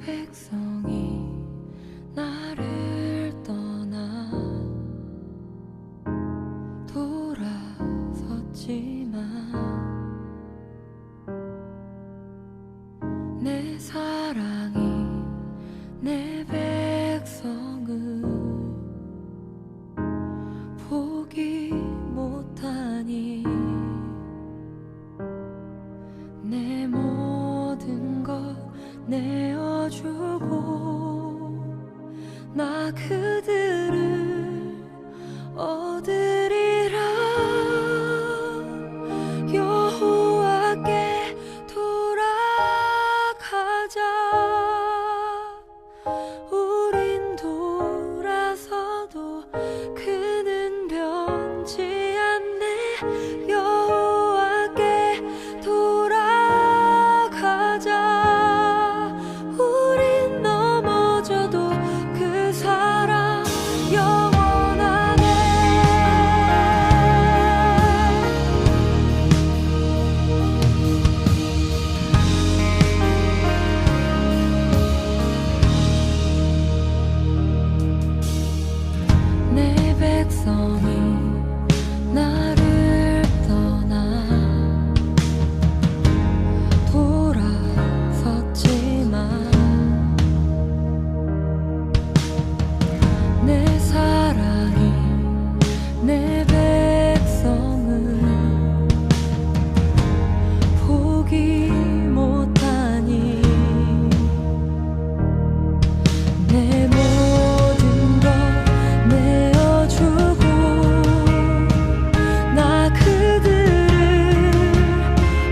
백성이 나를 떠나 돌아섰지만 내 사랑이 내 백성을 포기 못하니 내 모든 것 내어주고 나 그들을 얻으리라. 여호와께 돌아가자. 우린 돌아서도 그는 변치 않네. 여호와께 돌아가자. 우린 넘어져도 그 사랑 영원하네. 내 백성이 나를 떠나 돌아섰지만 내 사랑이 내 백성을 포기 못하니 내 모든 것 내어주고 나 그들을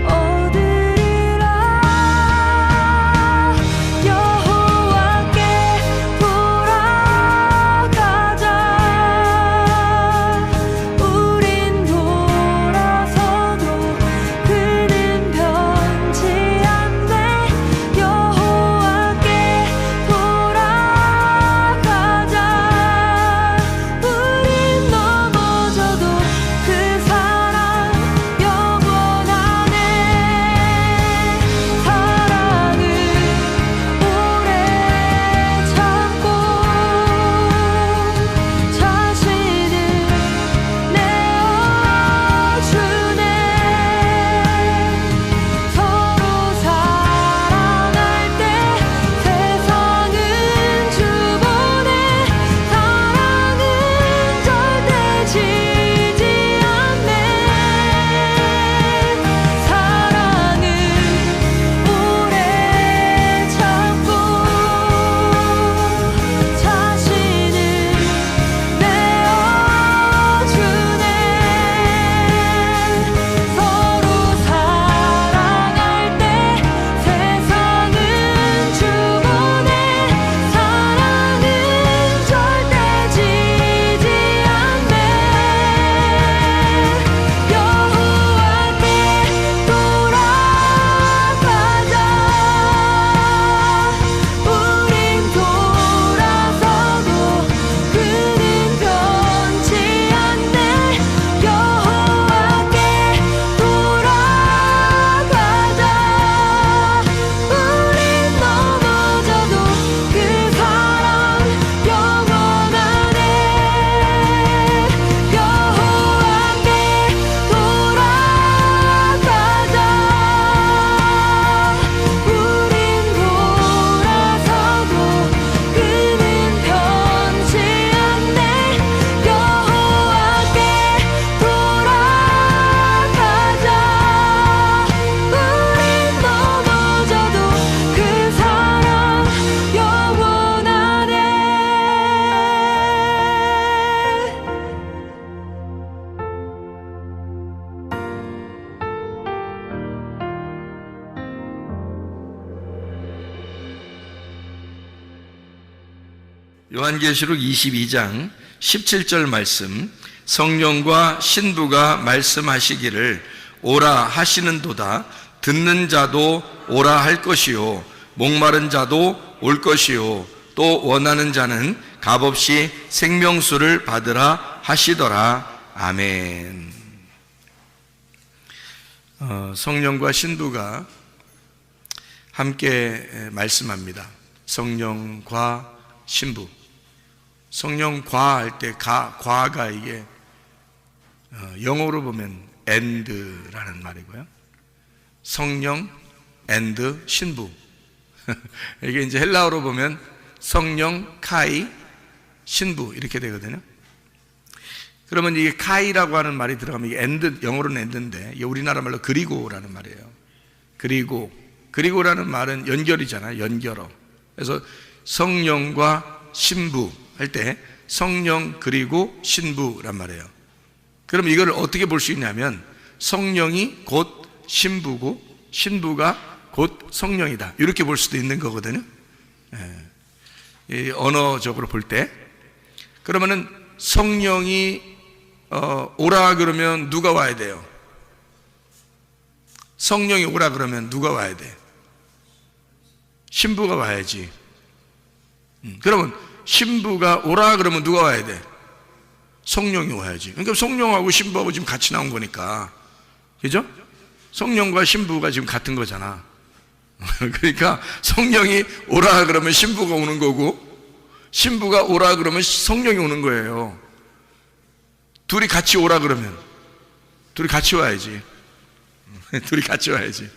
얻으리라. 여호와께 돌아가자. 우린 돌아서도 그는 변치 않네. 여호와께 돌아가자. 우린 넘어져도 그 사랑 영원하네. 사랑은 오래 참고 자신을 내어주네. 서로 사랑할 때 세상은 주보네. 사랑은 절대 지지 않네. 사랑은 오래 참고 자신을 내어주네. 서로 사랑할 때 세상은 주보네. 사랑은 절대 지지 않네. 여호와께 돌아가자. 우린 돌아서도 그는 변치 않네. 여호와께 돌아가자. 우린 넘어져도 그 사랑 영원하네. 여호와께 돌아가자. 우린 돌아서도 그는 변치 않네. 여호와께 돌아가자. 우린 넘어져도 그 사랑 영원하네. 요한계시록 22장 17절 말씀, 성령과 신부가 말씀하시기를 오라 하시는도다. 듣는 자도 오라 할 것이요 목마른 자도 올 것이요 또 원하는 자는 값없이 생명수를 받으라 하시더라. 아멘. 성령과 신부가 함께 말씀합니다. 성령과 신부. 성령과 할 때 과가 이게 영어로 보면 and라는 말이고요. 성령 and 신부. 이게 이제 헬라어로 보면 성령 카이 신부 이렇게 되거든요. 그러면 이게 카이라고 하는 말이 들어가면 이게 and, 영어로는 and인데 이게 우리나라 말로 그리고라는 말이에요. 그리고라는 말은 연결이잖아요. 연결어. 그래서 성령과 신부 할 때 성령 그리고 신부란 말이에요. 그럼 이걸 어떻게 볼 수 있냐면 성령이 곧 신부고 신부가 곧 성령이다 이렇게 볼 수도 있는 거거든요. 이 언어적으로 볼 때. 그러면은 성령이 오라 그러면 누가 와야 돼요? 성령이 오라 그러면 누가 와야 돼? 신부가 와야지. 그러면 신부가 오라 그러면 누가 와야 돼? 성령이 와야지. 그러니까 성령하고 신부하고 지금 같이 나온 거니까, 그죠? 성령과 신부가 지금 같은 거잖아. 그러니까 성령이 오라 그러면 신부가 오는 거고 신부가 오라 그러면 성령이 오는 거예요. 둘이 같이 오라 그러면 둘이 같이 와야지. 둘이 같이 와야지.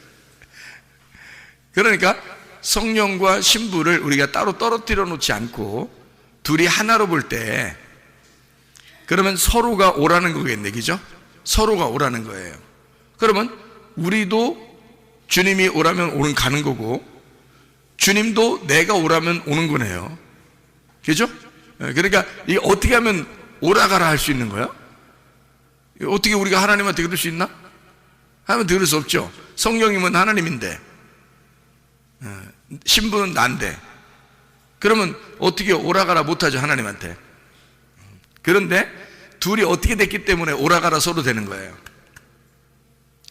그러니까 성령과 신부를 우리가 따로 떨어뜨려 놓지 않고 둘이 하나로 볼 때 그러면 서로가 오라는 거겠네, 그죠? 서로가 오라는 거예요. 그러면 우리도 주님이 오라면 오는 가는 거고 주님도 내가 오라면 오는 거네요. 그죠? 그러니까 이게 어떻게 하면 오라가라 할 수 있는 거야? 어떻게 우리가 하나님한테 그럴 수 있나? 하면 들을 수 없죠. 성령님은 하나님인데 신부는 난데 그러면 어떻게 오라가라 못하죠, 하나님한테. 그런데 둘이 어떻게 됐기 때문에 오라가라 서로 되는 거예요.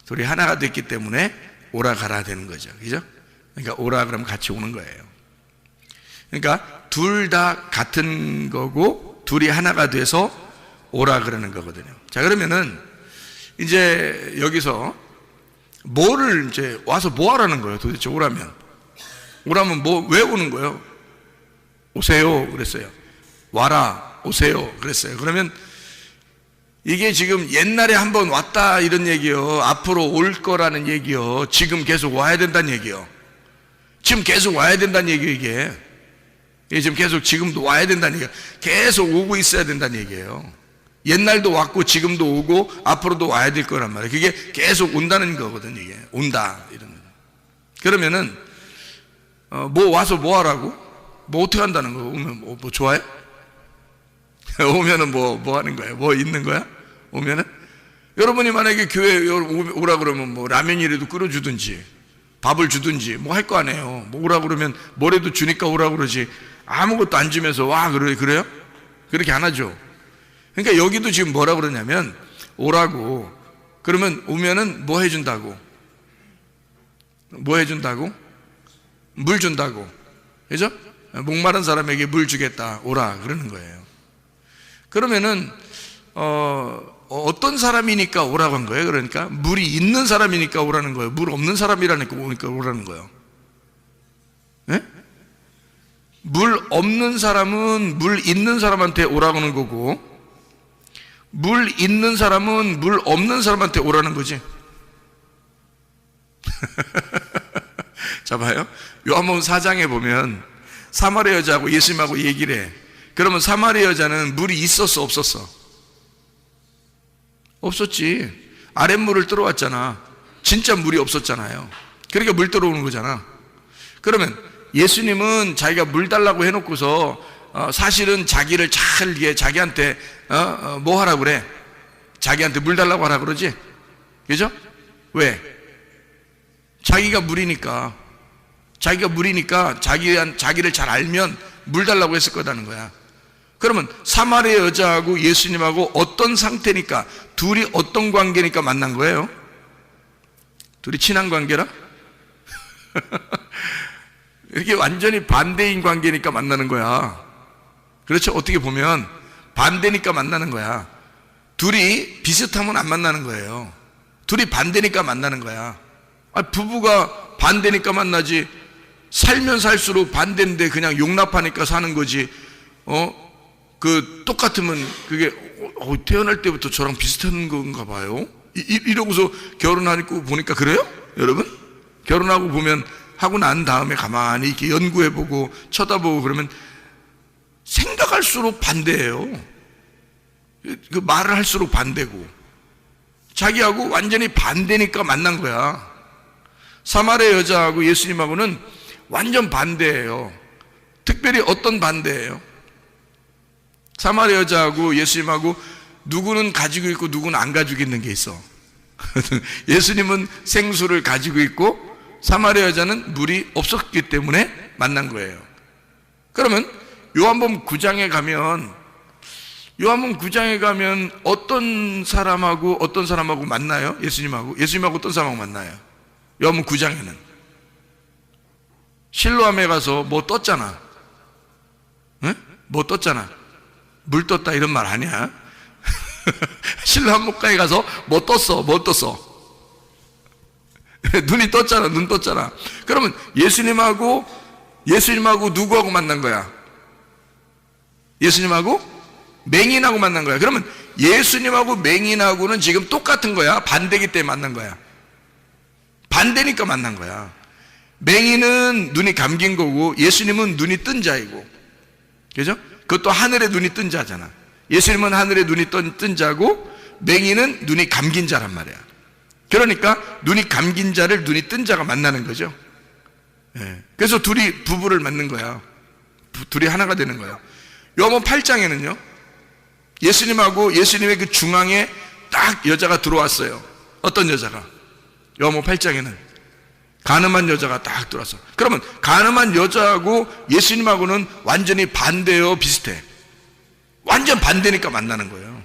둘이 하나가 됐기 때문에 오라가라 되는 거죠. 그죠? 그러니까 오라 그러면 같이 오는 거예요. 그러니까 둘 다 같은 거고 둘이 하나가 돼서 오라 그러는 거거든요. 자, 그러면은 이제 여기서 뭐를 이제 와서 뭐 하라는 거예요? 도대체 오라면 뭐 왜 오는 거예요? 오세요 그랬어요. 와라 오세요 그랬어요. 그러면 이게 지금 옛날에 한번 왔다 이런 얘기요, 앞으로 올 거라는 얘기요, 지금 계속 와야 된다는 얘기요. 지금 계속 와야 된다는 얘기예요. 이게 지금 계속 지금도 와야 된다는 얘기예요. 계속 오고 있어야 된다는 얘기예요. 옛날도 왔고 지금도 오고 앞으로도 와야 될 거란 말이에요. 그게 계속 온다는 거거든요. 이게 온다 이런 거. 그러면은 뭐 와서 뭐 하라고? 뭐 어떻게 한다는 거? 오면 뭐 좋아해? 오면은 뭐 하는 거야? 뭐 있는 거야? 오면은 여러분이 만약에 교회 오라 그러면 뭐 라면이라도 끓여주든지 밥을 주든지 뭐 할 거 아니에요. 뭐 오라 그러면 뭐라도 주니까 오라 그러지 아무것도 안 주면서 와 그래요? 그렇게 안 하죠. 그러니까 여기도 지금 뭐라 그러냐면 오라고 그러면 오면은 뭐 해준다고? 뭐 해준다고? 물 준다고. 그죠? 목마른 사람에게 물 주겠다 오라 그러는 거예요. 그러면은 어떤 사람이니까 오라고 한 거예요? 그러니까 물이 있는 사람이니까 오라는 거예요? 물 없는 사람이라니까 오라는 거예요? 네? 물 없는 사람은 물 있는 사람한테 오라고 하는 거고 물 있는 사람은 물 없는 사람한테 오라는 거지. 자, 봐요. 요한복음 4장에 보면 사마리아 여자하고 예수님하고 얘기를 해. 그러면 사마리아 여자는 물이 있었어 없었어? 없었지. 아랫물을 들어왔잖아. 진짜 물이 없었잖아요. 그러니까 물 들어오는 거잖아. 그러면 예수님은 자기가 물 달라고 해놓고서 사실은 자기를 잘 자기한테 뭐 하라고 그래? 자기한테 물 달라고 하라 그러지? 그죠? 왜? 자기가 물이니까 자기를 잘 알면 물 달라고 했을 거라는 거야. 그러면 사마리아 여자하고 예수님하고 어떤 상태니까 둘이 어떤 관계니까 만난 거예요? 둘이 친한 관계라? 이게 완전히 반대인 관계니까 만나는 거야. 그렇죠? 어떻게 보면 반대니까 만나는 거야. 둘이 비슷하면 안 만나는 거예요. 둘이 반대니까 만나는 거야. 부부가 반대니까 만나지 살면 살수록 반대인데 그냥 용납하니까 사는 거지. 똑같으면 그게 태어날 때부터 저랑 비슷한 건가 봐요. 이러고서 결혼하고 보니까 그래요? 여러분? 결혼하고 보면 하고 난 다음에 가만히 이렇게 연구해보고 쳐다보고 그러면 생각할수록 반대예요. 그 말을 할수록 반대고 자기하고 완전히 반대니까 만난 거야. 사마리아 여자하고 예수님하고는 완전 반대예요. 특별히 어떤 반대예요? 사마리아 여자하고 예수님하고 누구는 가지고 있고 누구는 안 가지고 있는 게 있어. 예수님은 생수를 가지고 있고 사마리아 여자는 물이 없었기 때문에 만난 거예요. 그러면 요한복음 9장에 가면 어떤 사람하고 만나요? 예수님하고 어떤 사람하고 만나요? 요한복음 9장에는 실로암에 가서 뭐 떴잖아. 응? 뭐 떴잖아. 물 떴다 이런 말 아니야? 실로암 목가에 가서 뭐 떴어? 눈이 떴잖아. 눈 떴잖아. 그러면 예수님하고 누구하고 만난 거야? 예수님하고 맹인하고 만난 거야. 그러면 예수님하고 맹인하고는 지금 똑같은 거야? 반대기 때문에 만난 거야? 반대니까 만난 거야. 맹인은 눈이 감긴 거고 예수님은 눈이 뜬 자이고, 그죠? 그것도 하늘에 눈이 뜬 자잖아. 예수님은 하늘에 눈이 뜬 자고 맹인은 눈이 감긴 자란 말이야. 그러니까 눈이 감긴 자를 눈이 뜬 자가 만나는 거죠. 예. 그래서 둘이 부부를 만난 거야. 둘이 하나가 되는 거야. 요한복음 8장에는요 예수님하고 예수님의 그 중앙에 딱 여자가 들어왔어요. 어떤 여자가? 요한복음 8장에는 가늠한 여자가 딱 들어왔어. 그러면 가늠한 여자하고 예수님하고는 완전히 반대요, 비슷해? 완전 반대니까 만나는 거예요.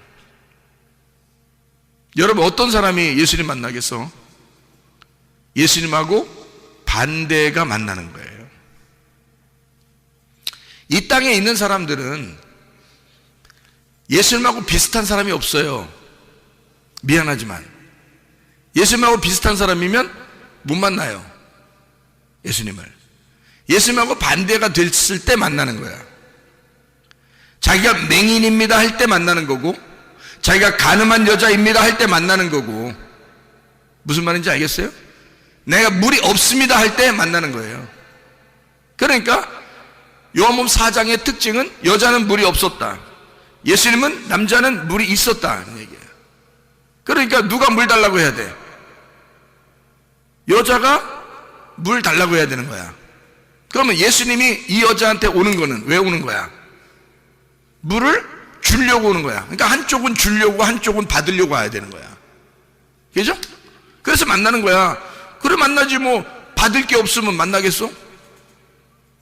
여러분 어떤 사람이 예수님 만나겠어? 예수님하고 반대가 만나는 거예요. 이 땅에 있는 사람들은 예수님하고 비슷한 사람이 없어요. 미안하지만 예수님하고 비슷한 사람이면 못 만나요. 예수님하고 반대가 됐을 때 만나는 거야. 자기가 맹인입니다 할 때 만나는 거고, 자기가 가늠한 여자입니다 할 때 만나는 거고. 무슨 말인지 알겠어요? 내가 물이 없습니다 할 때 만나는 거예요. 그러니까 요한복음 4장의 특징은 여자는 물이 없었다, 예수님은 남자는 물이 있었다는 얘기예요. 그러니까 누가 물 달라고 해야 돼? 여자가 물 달라고 해야 되는 거야. 그러면 예수님이 이 여자한테 오는 거는 왜 오는 거야? 물을 주려고 오는 거야. 그러니까 한쪽은 주려고 한쪽은 받으려고 와야 되는 거야. 그죠? 그래서 만나는 거야. 그래 만나지 뭐. 받을 게 없으면 만나겠어?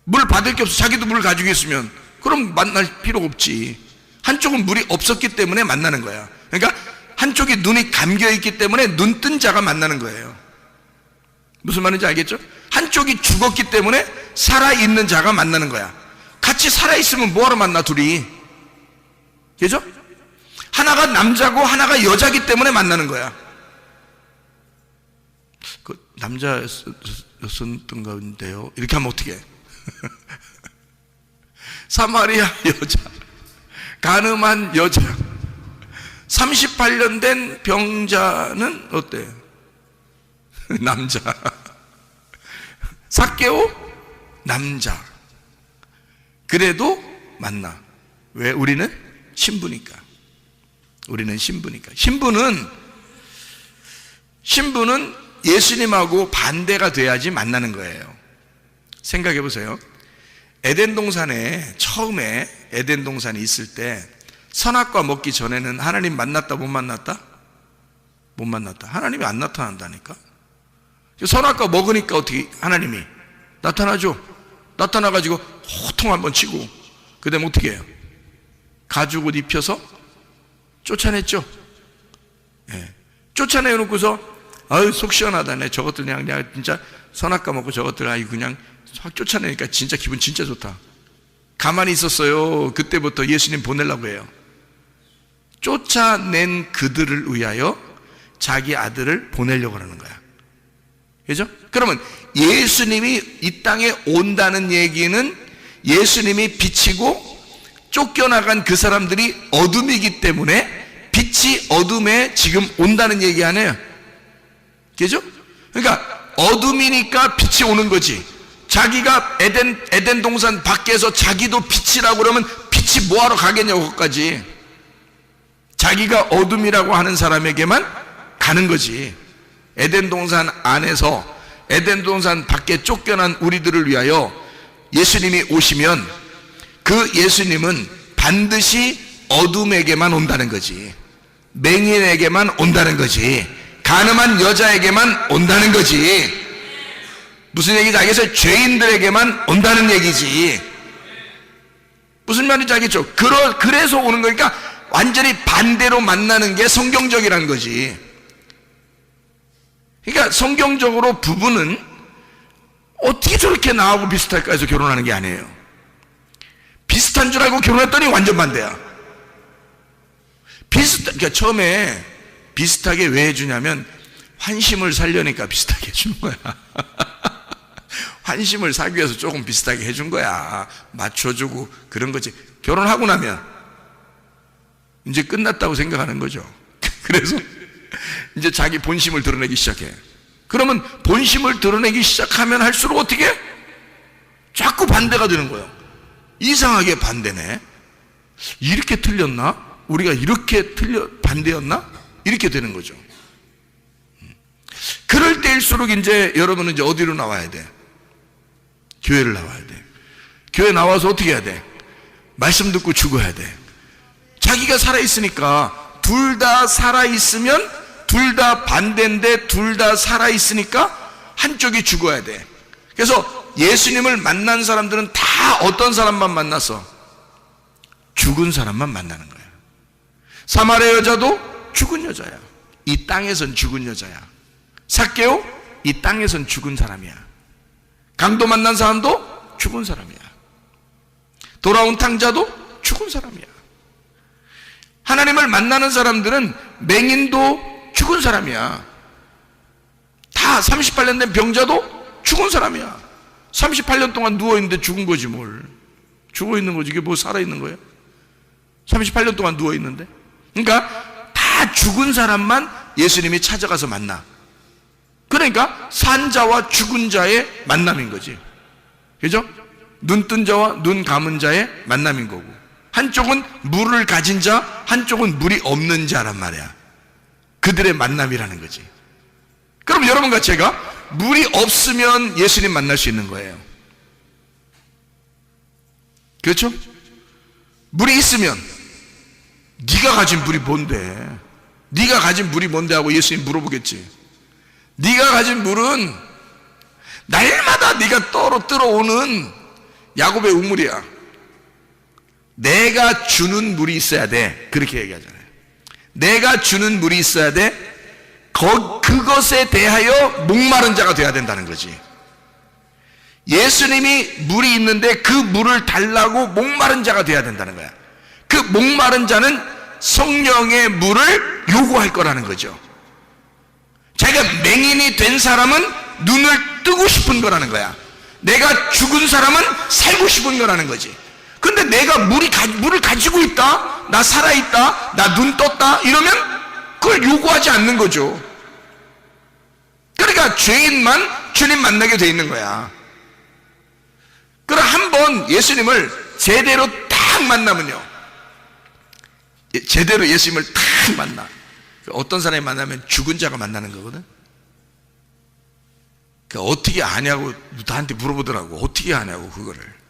물 받을 게 없어. 자기도 물 가지고 있으면 그럼 만날 필요가 없지. 한쪽은 물이 없었기 때문에 만나는 거야. 그러니까 한쪽이 눈이 감겨있기 때문에 눈 뜬 자가 만나는 거예요. 무슨 말인지 알겠죠? 한쪽이 죽었기 때문에 살아있는 자가 만나는 거야. 같이 살아있으면 뭐하러 만나 둘이? 그죠? 하나가 남자고 하나가 여자기 때문에 만나는 거야. 그 남자였던 건데요 이렇게 하면 어떻게 해? 사마리아 여자, 가늠한 여자, 38년 된 병자는 어때? 남자. 삭개오? 남자. 그래도 만나. 왜? 우리는 신부니까. 신부는 예수님하고 반대가 돼야지 만나는 거예요. 생각해 보세요. 에덴 동산에 처음에 에덴 동산이 있을 때 선악과 먹기 전에는 하나님 만났다 못 만났다? 못 만났다. 하나님이 안 나타난다니까. 선악과 먹으니까 어떻게 하나님이 나타나죠. 나타나가지고 호통 한번 치고 그 다음에 어떻게 해요? 가죽옷 입혀서 쫓아냈죠. 예. 쫓아내놓고서 아유 속 시원하다. 내 저것들 그냥 내가 진짜 선악과 먹고 저것들 아이 그냥 확 쫓아내니까 진짜 기분 진짜 좋다. 가만히 있었어요. 그때부터 예수님 보내려고 해요. 쫓아낸 그들을 위하여 자기 아들을 보내려고 하는 거야. 그죠? 그러면 예수님이 이 땅에 온다는 얘기는 예수님이 빛이고 쫓겨나간 그 사람들이 어둠이기 때문에 빛이 어둠에 지금 온다는 얘기 아니에요. 그죠? 그러니까 어둠이니까 빛이 오는 거지. 자기가 에덴 동산 밖에서 자기도 빛이라고 그러면 빛이 뭐하러 가겠냐고. 거기까지 자기가 어둠이라고 하는 사람에게만 가는 거지. 에덴 동산 안에서 에덴 동산 밖에 쫓겨난 우리들을 위하여 예수님이 오시면 그 예수님은 반드시 어둠에게만 온다는 거지. 맹인에게만 온다는 거지. 가늠한 여자에게만 온다는 거지. 무슨 얘기인지 알겠어요? 죄인들에게만 온다는 얘기지. 무슨 말인지 알겠죠? 그래서 오는 거니까 완전히 반대로 만나는 게 성경적이라는 거지. 그러니까 성경적으로 부부는 어떻게 저렇게 나하고 비슷할까 해서 결혼하는 게 아니에요. 비슷한 줄 알고 결혼했더니 완전 반대야. 그러니까 처음에 비슷하게 왜 해주냐면 환심을 살려니까 비슷하게 해주는 거야. 환심을 사기 위해서 조금 비슷하게 해준 거야. 맞춰주고 그런 거지. 결혼하고 나면 이제 끝났다고 생각하는 거죠. 그래서 이제 자기 본심을 드러내기 시작해. 그러면 본심을 드러내기 시작하면 할수록 어떻게 해? 자꾸 반대가 되는 거예요. 이상하게 반대네. 이렇게 틀렸나? 우리가 이렇게 반대였나? 이렇게 되는 거죠. 그럴 때일수록 이제 여러분은 이제 어디로 나와야 돼? 교회를 나와야 돼. 교회 나와서 어떻게 해야 돼? 말씀 듣고 죽어야 돼. 자기가 살아있으니까, 둘 다 살아있으면 둘 다 반대인데 둘 다 살아있으니까 한쪽이 죽어야 돼. 그래서 예수님을 만난 사람들은 다 어떤 사람만 만났어? 죽은 사람만 만나는 거야. 사마리아 여자도 죽은 여자야. 이 땅에선 죽은 여자야. 삭개오, 이 땅에선 죽은 사람이야. 강도 만난 사람도 죽은 사람이야. 돌아온 탕자도 죽은 사람이야. 하나님을 만나는 사람들은 맹인도 죽은 사람이야. 다 38년 된 병자도 죽은 사람이야. 38년 동안 누워있는데 죽은 거지 뭘. 죽어있는 거지. 이게 뭐 살아있는 거예요? 38년 동안 누워있는데. 그러니까 다 죽은 사람만 예수님이 찾아가서 만나. 그러니까 산자와 죽은 자의 만남인 거지. 그죠? 눈 뜬 자와 눈 감은 자의 만남인 거고, 한쪽은 물을 가진 자, 한쪽은 물이 없는 자란 말이야. 그들의 만남이라는 거지. 그럼 여러분과 제가 물이 없으면 예수님 만날 수 있는 거예요. 그렇죠? 물이 있으면 네가 가진 물이 뭔데? 네가 가진 물이 뭔데 하고 예수님 물어보겠지. 네가 가진 물은 날마다 네가 떨어오는 야곱의 우물이야. 내가 주는 물이 있어야 돼. 그렇게 얘기하잖아요. 내가 주는 물이 있어야 돼. 그것에 대하여 목마른 자가 돼야 된다는 거지. 예수님이 물이 있는데 그 물을 달라고 목마른 자가 돼야 된다는 거야. 그 목마른 자는 성령의 물을 요구할 거라는 거죠. 자기가 맹인이 된 사람은 눈을 뜨고 싶은 거라는 거야. 내가 죽은 사람은 살고 싶은 거라는 거지. 근데 내가 물을 가지고 있다, 나 살아있다, 나 눈 떴다 이러면 그걸 요구하지 않는 거죠. 그러니까 죄인만 주님 만나게 돼 있는 거야. 그럼 한번 예수님을 제대로 딱 만나면요, 제대로 예수님을 딱 만나. 어떤 사람이 만나면 죽은 자가 만나는 거거든. 어떻게 아냐고 나한테 물어보더라고. 어떻게 아냐고 그거를.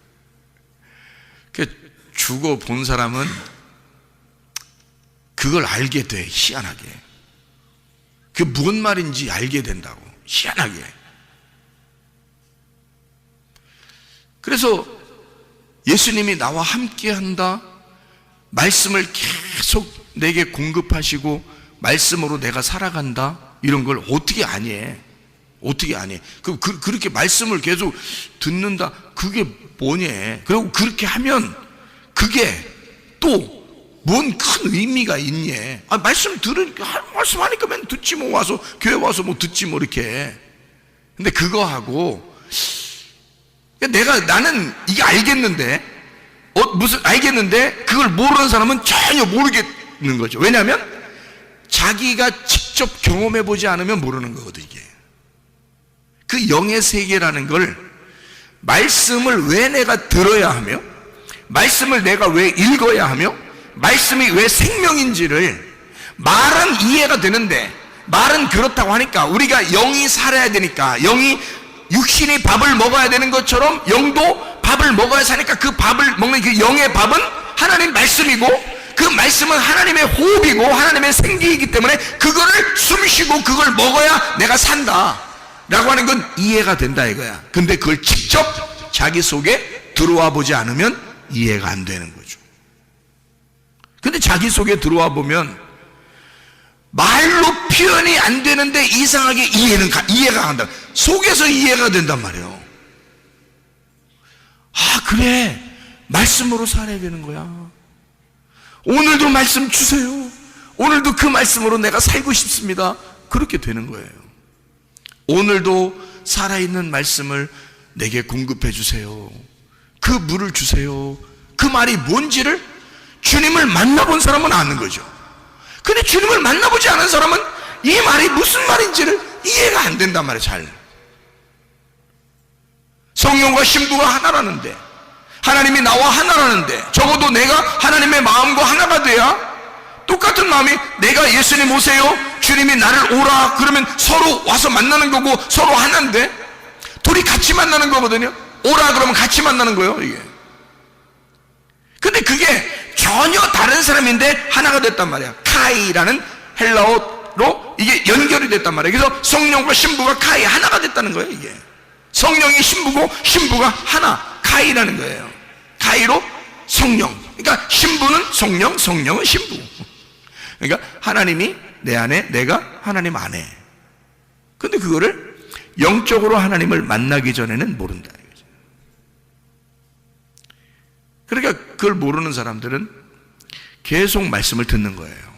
죽어 본 사람은 그걸 알게 돼. 희한하게. 그게 뭔 말인지 알게 된다고. 희한하게. 그래서 예수님이 나와 함께 한다, 말씀을 계속 내게 공급하시고 말씀으로 내가 살아간다, 이런 걸 어떻게 아니? 어떻게 아니? 그렇게 말씀을 계속 듣는다, 그게 뭐냐? 그리고 그렇게 하면 그게 또 뭔 큰 의미가 있냐? 말씀 들으니까, 말씀하니까 맨 듣지 뭐, 와서 교회 와서 뭐 듣지 뭐 이렇게. 근데 그거하고 나는 이게 알겠는데 알겠는데 그걸 모르는 사람은 전혀 모르겠는 거죠. 왜냐하면 자기가 직접 경험해 보지 않으면 모르는 거거든. 이게 그 영의 세계라는 걸, 말씀을 왜 내가 들어야 하며, 말씀을 내가 왜 읽어야 하며, 말씀이 왜 생명인지를, 말은 이해가 되는데 말은 그렇다고 하니까 우리가 영이 살아야 되니까, 영이 육신이 밥을 먹어야 되는 것처럼 영도 밥을 먹어야 사니까 그 밥을 먹는 그 영의 밥은 하나님 말씀이고, 그 말씀은 하나님의 호흡이고 하나님의 생기이기 때문에 그거를 숨쉬고 그걸 먹어야 내가 산다 라고 하는 건 이해가 된다 이거야. 근데 그걸 직접 자기 속에 들어와 보지 않으면 이해가 안 되는 거죠. 근데 자기 속에 들어와 보면 말로 표현이 안 되는데 이상하게 이해가 간다. 속에서 이해가 된단 말이에요. 아, 그래, 말씀으로 살아야 되는 거야. 오늘도 말씀 주세요. 오늘도 그 말씀으로 내가 살고 싶습니다. 그렇게 되는 거예요. 오늘도 살아있는 말씀을 내게 공급해 주세요. 그 물을 주세요. 그 말이 뭔지를 주님을 만나본 사람은 아는 거죠. 근데 주님을 만나보지 않은 사람은 이 말이 무슨 말인지를 이해가 안 된단 말이에요. 잘. 성령과 신부가 하나라는데, 하나님이 나와 하나라는데, 적어도 내가 하나님의 마음과 하나가 돼야, 똑같은 마음이, 내가 예수님 오세요, 주님이 나를 오라 그러면 서로 와서 만나는 거고 서로 하나인데, 둘이 같이 만나는 거거든요. 오라 그러면 같이 만나는 거예요, 이게. 근데 그게 전혀 다른 사람인데 하나가 됐단 말이야. 카이라는 헬라어로 이게 연결이 됐단 말이에요. 그래서 성령과 신부가 카이, 하나가 됐다는 거예요. 이게 성령이 신부고 신부가 하나, 카이라는 거예요. 카이로 성령. 그러니까 신부는 성령, 성령은 신부. 그러니까 하나님이 내 안에, 내가 하나님 안에. 근데 그거를 영적으로 하나님을 만나기 전에는 모른다. 그러니까 그걸 모르는 사람들은 계속 말씀을 듣는 거예요.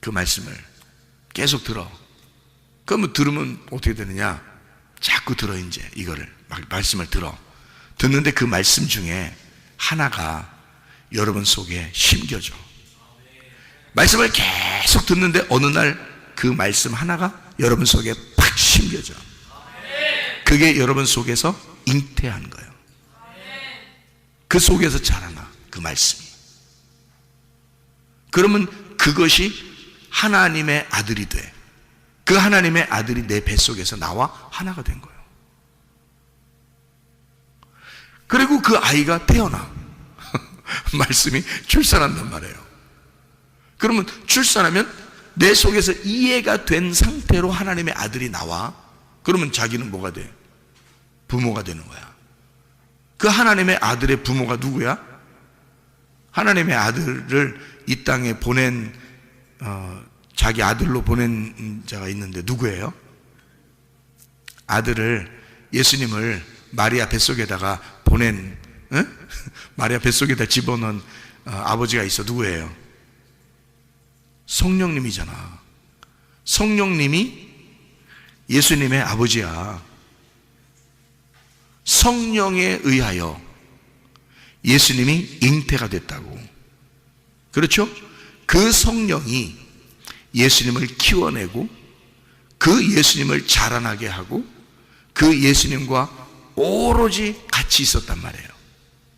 그 말씀을 계속 들어. 그러면 들으면 어떻게 되느냐? 자꾸 들어. 이제 이거를 말씀을 들어. 듣는데 그 말씀 중에 하나가 여러분 속에 심겨져. 말씀을 계속 듣는데 어느 날 그 말씀 하나가 여러분 속에 팍 심겨져. 그게 여러분 속에서 잉태한 거예요. 그 속에서 자라나, 그 말씀이. 그러면 그것이 하나님의 아들이 돼. 그 하나님의 아들이 내 뱃속에서 나와 하나가 된 거예요. 그리고 그 아이가 태어나. 말씀이 출산한단 말이에요. 그러면 출산하면 내 속에서 이해가 된 상태로 하나님의 아들이 나와. 그러면 자기는 뭐가 돼? 부모가 되는 거야. 그 하나님의 아들의 부모가 누구야? 하나님의 아들을 이 땅에 보낸 자기 아들로 보낸 자가 있는데 누구예요? 아들을, 예수님을 마리아 뱃속에다가 보낸, 마리아 뱃속에다 집어넣은 아버지가 있어. 누구예요? 성령님이잖아. 성령님이 예수님의 아버지야. 성령에 의하여 예수님이 잉태가 됐다고. 그렇죠? 그 성령이 예수님을 키워내고 그 예수님을 자라나게 하고 그 예수님과 오로지 같이 있었단 말이에요.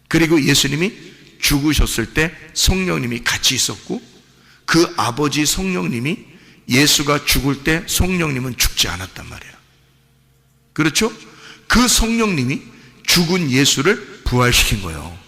그리고 예수님이 죽으셨을 때 성령님이 같이 있었고, 그 아버지 성령님이 예수가 죽을 때 성령님은 죽지 않았단 말이에요. 그렇죠? 그 성령님이 죽은 예수를 부활시킨 거예요.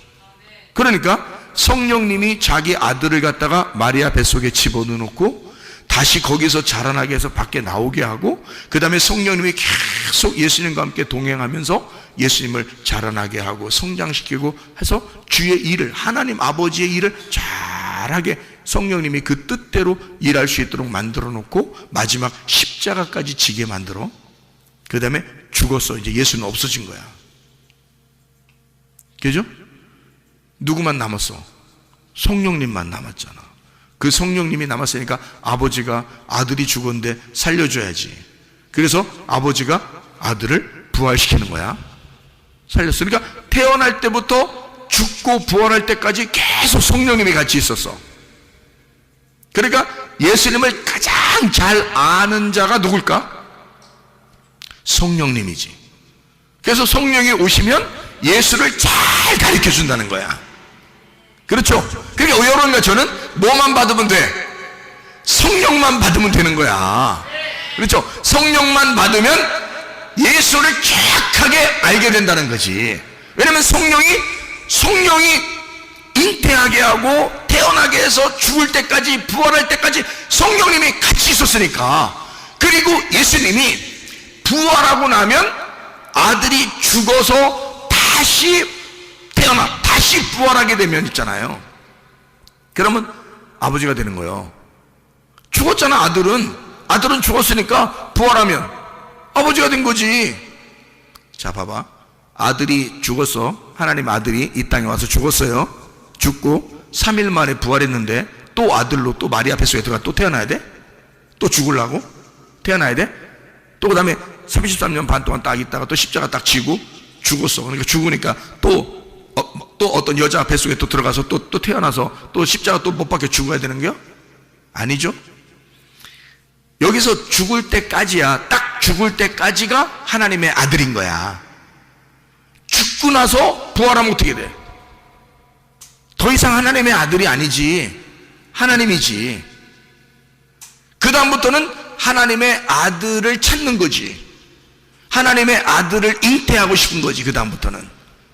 그러니까 성령님이 자기 아들을 갖다가 마리아 뱃속에 집어넣고 다시 거기서 자라나게 해서 밖에 나오게 하고, 그 다음에 성령님이 계속 예수님과 함께 동행하면서 예수님을 자라나게 하고 성장시키고 해서 주의 일을, 하나님 아버지의 일을 잘하게 성령님이 그 뜻대로 일할 수 있도록 만들어 놓고 마지막 십자가까지 지게 만들어. 그 다음에 죽었어. 이제 예수는 없어진 거야. 그죠? 누구만 남았어? 성령님만 남았잖아. 그 성령님이 남았으니까 아버지가 아들이 죽었는데 살려줘야지. 그래서 아버지가 아들을 부활시키는 거야. 살렸으니까 태어날 때부터 죽고 부활할 때까지 계속 성령님이 같이 있었어. 그러니까 예수님을 가장 잘 아는 자가 누굴까? 성령님이지. 그래서 성령이 오시면 예수를 잘 가르쳐 준다는 거야. 그렇죠? 그러니까 여러분과 저는 뭐만 받으면 돼? 성령만 받으면 되는 거야. 그렇죠? 성령만 받으면 예수를 정확하게 알게 된다는 거지. 왜냐면 성령이 잉태하게 하고 태어나게 해서 죽을 때까지 부활할 때까지 성령님이 같이 있었으니까. 그리고 예수님이 부활하고 나면 아들이 죽어서 다시 태어나 다시 부활하게 되면 있잖아요. 그러면 아버지가 되는 거예요. 죽었잖아. 아들은 죽었으니까 부활하면 아버지가 된 거지. 자, 봐봐. 아들이 죽었어. 하나님 아들이 이 땅에 와서 죽었어요. 죽고 3일 만에 부활했는데 또 아들로 또 마리아 뱃속에 들어가 또 태어나야 돼? 또 죽으려고? 태어나야 돼? 또 그 다음에 33년 반 동안 딱 있다가 또 십자가 딱 지고 죽었어. 그러니까 죽으니까 또 어떤 여자 뱃속에 또 들어가서 또 태어나서 또 십자가 또 못 박혀 죽어야 되는 거요? 아니죠. 여기서 죽을 때까지야. 딱 죽을 때까지가 하나님의 아들인 거야. 죽고 나서 부활하면 어떻게 돼? 더 이상 하나님의 아들이 아니지. 하나님이지. 그 다음부터는 하나님의 아들을 찾는 거지. 하나님의 아들을 잉태하고 싶은 거지. 그 다음부터는.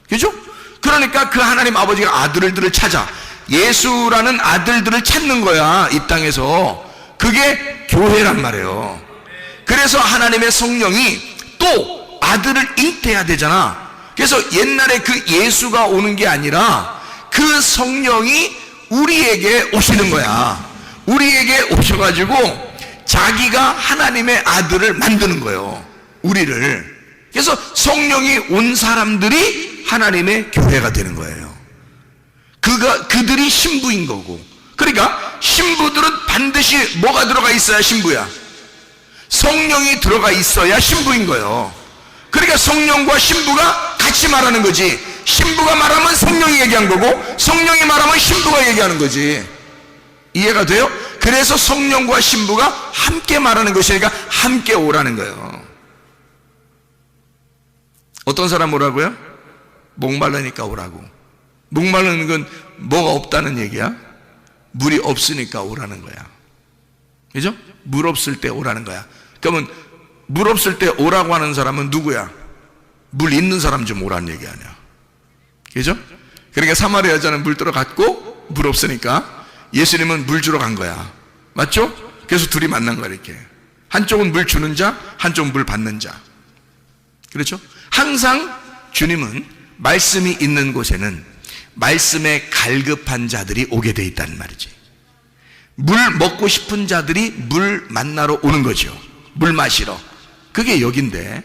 그죠? 그러니까 그 하나님 아버지가 아들들을 찾아 예수라는 아들들을 찾는 거야. 이 땅에서. 그게 교회란 말이에요. 그래서 하나님의 성령이 또 아들을 잉태해야 되잖아. 그래서 옛날에 그 예수가 오는 게 아니라 그 성령이 우리에게 오시는 거야. 우리에게 오셔가지고 자기가 하나님의 아들을 만드는 거예요. 우리를. 그래서 성령이 온 사람들이 하나님의 교회가 되는 거예요. 그들이 신부인 거고. 그러니까 신부들은 반드시 뭐가 들어가 있어야 신부야? 성령이 들어가 있어야 신부인 거예요. 그러니까 성령과 신부가 같이 말하는 거지. 신부가 말하면 성령이 얘기한 거고 성령이 말하면 신부가 얘기하는 거지. 이해가 돼요? 그래서 성령과 신부가 함께 말하는 것이니까 함께 오라는 거예요. 어떤 사람 오라고요? 목말라니까 오라고. 목마르는 건 뭐가 없다는 얘기야? 물이 없으니까 오라는 거야. 그죠? 물 없을 때 오라는 거야. 그러면 물 없을 때 오라고 하는 사람은 누구야? 물 있는 사람 좀 오라는 얘기 아니야. 그죠? 그러니까 사마리아 여자는 물 들어갔고 물 없으니까 예수님은 물 주러 간 거야. 맞죠? 그래서 둘이 만난 거야. 이렇게 한쪽은 물 주는 자, 한쪽은 물 받는 자. 그렇죠? 항상 주님은 말씀이 있는 곳에는 말씀에 갈급한 자들이 오게 돼 있다는 말이지. 물 먹고 싶은 자들이 물 만나러 오는 거죠. 물 마시러. 그게 여긴데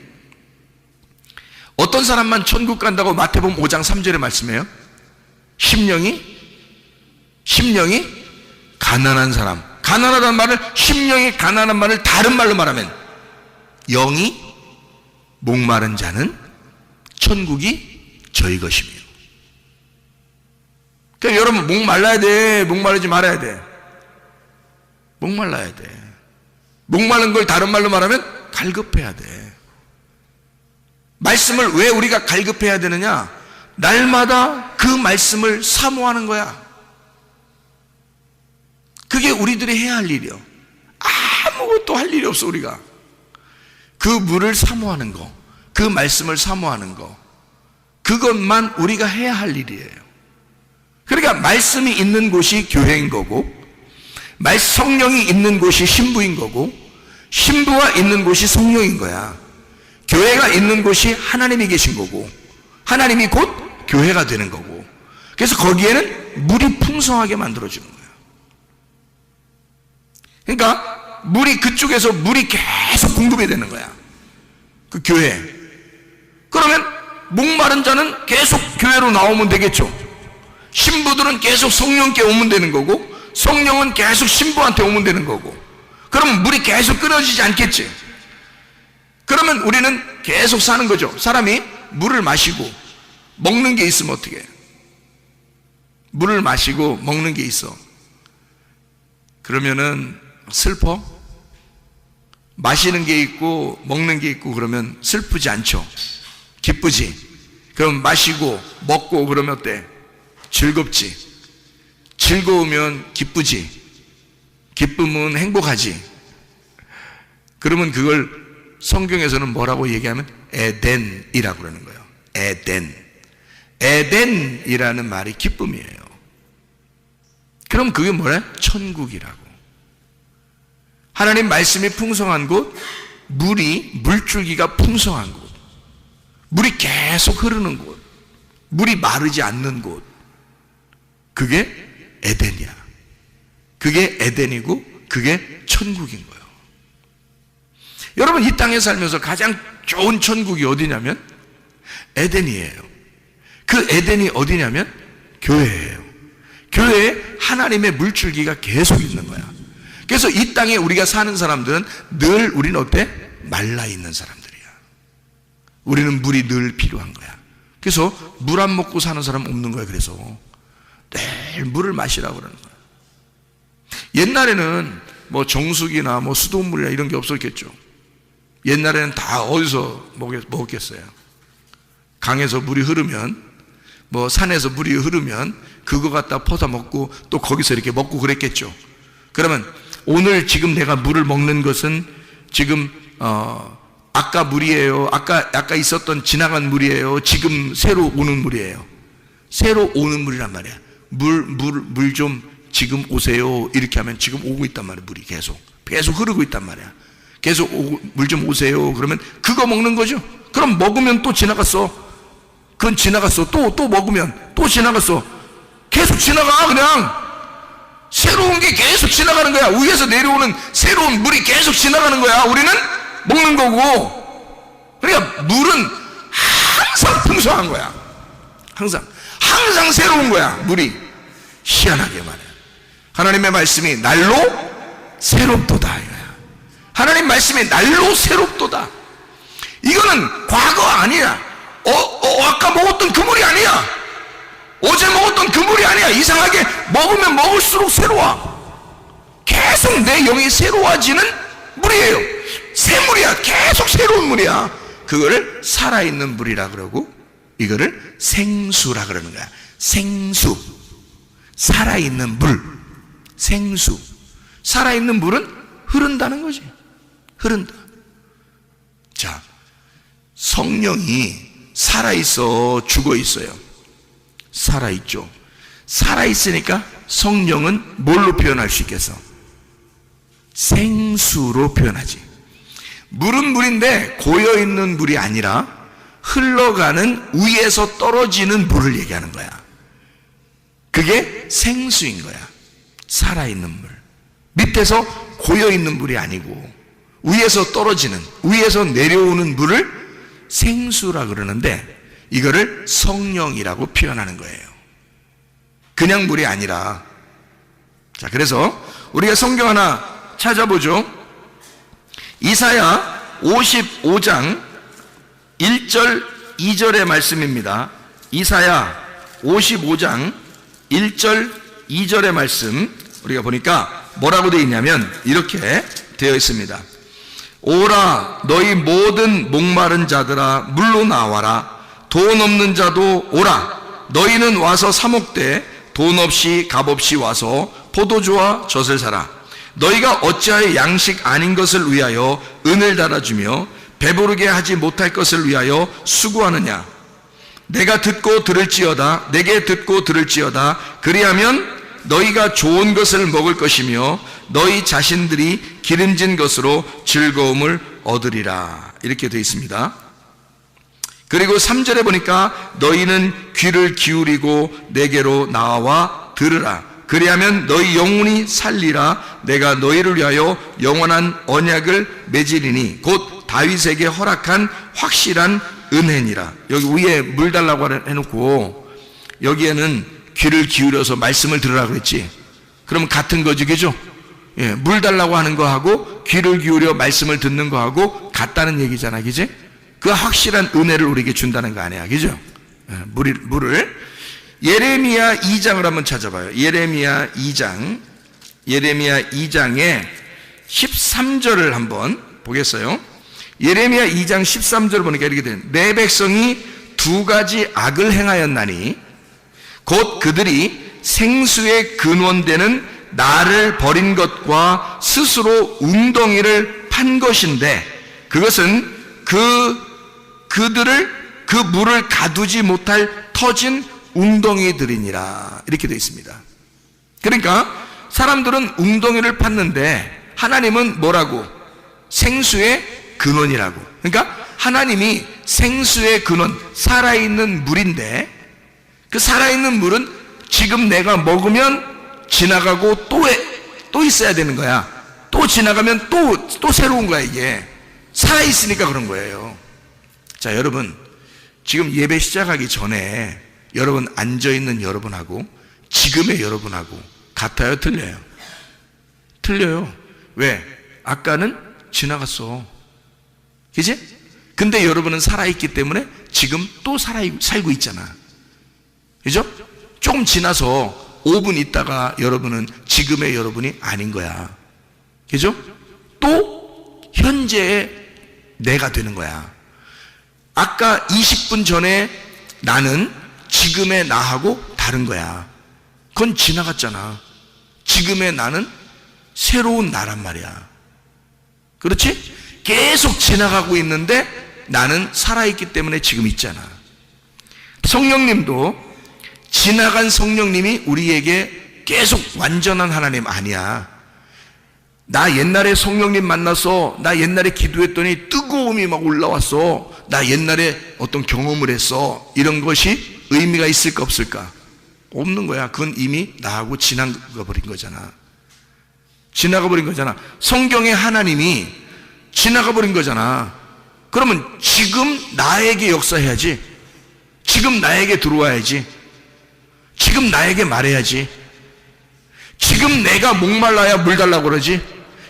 어떤 사람만 천국 간다고 마태복음 5장 3절에 말씀해요? 심령이 가난한 사람. 가난하다는 말을, 심령이 가난한 말을 다른 말로 말하면 영이 목마른 자는 천국이 저희 것이며. 그러니까 여러분 목말라야 돼? 목마르지 말아야 돼? 목말라야 돼. 목마른 걸 다른 말로 말하면 갈급해야 돼. 말씀을 왜 우리가 갈급해야 되느냐? 날마다 그 말씀을 사모하는 거야. 그게 우리들이 해야 할 일이요. 아무것도 할 일이 없어. 우리가 그 물을 사모하는 거, 그 말씀을 사모하는 거, 그것만 우리가 해야 할 일이에요. 그러니까 말씀이 있는 곳이 교회인 거고, 성령이 있는 곳이 신부인 거고, 신부가 있는 곳이 성령인 거야. 교회가 있는 곳이 하나님이 계신 거고, 하나님이 곧 교회가 되는 거고. 그래서 거기에는 물이 풍성하게 만들어지는 거야. 그러니까 물이, 그쪽에서 물이 계속 공급이 되는 거야. 그 교회. 그러면 목마른 자는 계속 교회로 나오면 되겠죠. 신부들은 계속 성령께 오면 되는 거고, 성령은 계속 신부한테 오면 되는 거고. 그러면 물이 계속 끊어지지 않겠지. 그러면 우리는 계속 사는 거죠. 사람이 물을 마시고 먹는 게 있으면 어떻게 해요? 물을 마시고 먹는 게 있어. 그러면은 슬퍼? 마시는 게 있고 먹는 게 있고 그러면 슬프지 않죠? 기쁘지? 그럼 마시고 먹고 그러면 어때? 즐겁지? 즐거우면 기쁘지? 기쁨은 행복하지? 그러면 그걸 성경에서는 뭐라고 얘기하면 에덴이라고 그러는 거예요. 에덴. 에덴이라는 말이 기쁨이에요. 그럼 그게 뭐래? 천국이라고. 하나님 말씀이 풍성한 곳, 물줄기가 풍성한 곳, 물이 계속 흐르는 곳, 물이 마르지 않는 곳, 그게 에덴이야. 그게 에덴이고 그게 천국인 거예요. 여러분, 이 땅에 살면서 가장 좋은 천국이 어디냐면 에덴이에요. 그 에덴이 어디냐면 교회예요. 교회에 하나님의 물줄기가 계속 있는 거야. 그래서 이 땅에 우리가 사는 사람들은 늘 우리는 어때? 말라있는 사람들이야. 우리는 물이 늘 필요한 거야. 그래서 물 안 먹고 사는 사람 없는 거야. 그래서 늘 물을 마시라고 그러는 거야. 옛날에는 뭐 정수기나 뭐 수돗물이나 이런 게 없었겠죠. 옛날에는 다 어디서 먹었겠어요? 강에서 물이 흐르면, 뭐 산에서 물이 흐르면 그거 갖다 퍼다 먹고 또 거기서 이렇게 먹고 그랬겠죠. 그러면 오늘 지금 내가 물을 먹는 것은 지금 아까 물이에요? 아까 있었던 지나간 물이에요? 지금 새로 오는 물이에요? 새로 오는 물이란 말이야. 물 좀 지금 오세요. 이렇게 하면 지금 오고 있단 말이야. 물이 계속 흐르고 있단 말이야. 계속 물 좀 오세요. 그러면 그거 먹는 거죠. 그럼 먹으면 또 지나갔어. 그건 지나갔어. 또 먹으면 또 지나갔어. 계속 지나가. 그냥 새로운 게 계속 지나가는 거야. 위에서 내려오는 새로운 물이 계속 지나가는 거야. 우리는 먹는 거고. 그러니까 물은 항상 풍성한 거야. 항상 새로운 거야. 물이 희한하게 말해. 하나님의 말씀이 날로 새롭도다 이거야. 하나님 말씀이 날로 새롭도다. 이거는 과거 아니야. 아까 먹었던 그 물이 아니야. 어제 먹었던 그 물이 아니야. 이상하게 먹으면 먹을수록 새로워. 계속 내 영이 새로워지는 물이에요. 새 물이야. 계속 새로운 물이야. 그거를 살아있는 물이라 그러고 이거를 생수라 그러는 거야. 생수. 살아있는 물. 생수. 살아있는 물은 흐른다는 거지. 흐른다. 자, 성령이 살아있어, 죽어있어요? 살아있죠. 살아있으니까 성령은 뭘로 표현할 수 있겠어? 생수로 표현하지. 물은 물인데 고여있는 물이 아니라 흘러가는 위에서 떨어지는 물을 얘기하는 거야. 그게 생수인 거야. 살아있는 물. 밑에서 고여있는 물이 아니고 위에서 떨어지는, 위에서 내려오는 물을 생수라 그러는데 이거를 성령이라고 표현하는 거예요. 그냥 물이 아니라. 자, 그래서 우리가 성경 하나 찾아보죠. 이사야 55장 1절 2절의 말씀입니다. 이사야 55장 1절 2절의 말씀 우리가 보니까 뭐라고 되어 있냐면 이렇게 되어 있습니다. 오라 너희 모든 목마른 자들아 물로 나와라. 돈 없는 자도 오라. 너희는 와서 사 먹되 돈 없이 값 없이 와서 포도주와 젖을 사라. 너희가 어찌하여 양식 아닌 것을 위하여 은을 달아주며 배부르게 하지 못할 것을 위하여 수고하느냐. 내가 듣고 들을지어다. 내게 듣고 들을지어다. 그리하면 너희가 좋은 것을 먹을 것이며 너희 자신들이 기름진 것으로 즐거움을 얻으리라. 이렇게 되어 있습니다. 그리고 3절에 보니까 너희는 귀를 기울이고 내게로 나와 들으라. 그리하면 너희 영혼이 살리라. 내가 너희를 위하여 영원한 언약을 맺으리니 곧 다윗에게 허락한 확실한 은혜니라. 여기 위에 물 달라고 해놓고 여기에는 귀를 기울여서 말씀을 들으라고 했지. 그러면 같은 거지, 그죠? 물 달라고 하는 거하고 귀를 기울여 말씀을 듣는 거하고 같다는 얘기잖아, 그지? 그 확실한 은혜를 우리에게 준다는 거 아니야, 그죠? 물을 예레미야 2장을 한번 찾아봐요. 예레미야 2장에 13절을 한번 보겠어요. 예레미야 2장 13절 보니까 이렇게 돼요. 내 백성이 두 가지 악을 행하였나니 곧 그들이 생수의 근원되는 나를 버린 것과 스스로 웅덩이를 판 것인데 그것은 그들을 그 물을 가두지 못할 터진 웅덩이들이니라. 이렇게 되어 있습니다. 그러니까 사람들은 웅덩이를 팠는데 하나님은 뭐라고? 생수의 근원이라고. 그러니까 하나님이 생수의 근원, 살아있는 물인데 그 살아있는 물은 지금 내가 먹으면 지나가고 또 있어야 되는 거야. 또 지나가면 또 새로운 거야. 이게 살아있으니까 그런 거예요. 자, 여러분, 지금 예배 시작하기 전에 여러분 앉아있는 여러분하고 지금의 여러분하고 같아요, 틀려요? 틀려요. 왜? 아까는 지나갔어, 그치? 근데 여러분은 살아있기 때문에 지금 또 살고 있잖아, 그죠? 조금 지나서 5분 있다가 여러분은 지금의 여러분이 아닌 거야, 그죠? 또 현재의 내가 되는 거야. 아까 20분 전에 나는 지금의 나하고 다른 거야. 그건 지나갔잖아. 지금의 나는 새로운 나란 말이야. 그렇지? 계속 지나가고 있는데 나는 살아있기 때문에 지금 있잖아. 성령님도 지나간 성령님이 우리에게 계속 완전한 하나님 아니야. 나 옛날에 성령님 만나서 나 옛날에 기도했더니 뜨거움이 막 올라왔어. 나 옛날에 어떤 경험을 했어. 이런 것이 의미가 있을까 없을까? 없는 거야. 그건 이미 나하고 지나가 버린 거잖아. 지나가 버린 거잖아. 성경의 하나님이 지나가 버린 거잖아. 그러면 지금 나에게 역사해야지. 지금 나에게 들어와야지. 지금 나에게 말해야지. 지금 내가 목말라야 물 달라고 그러지.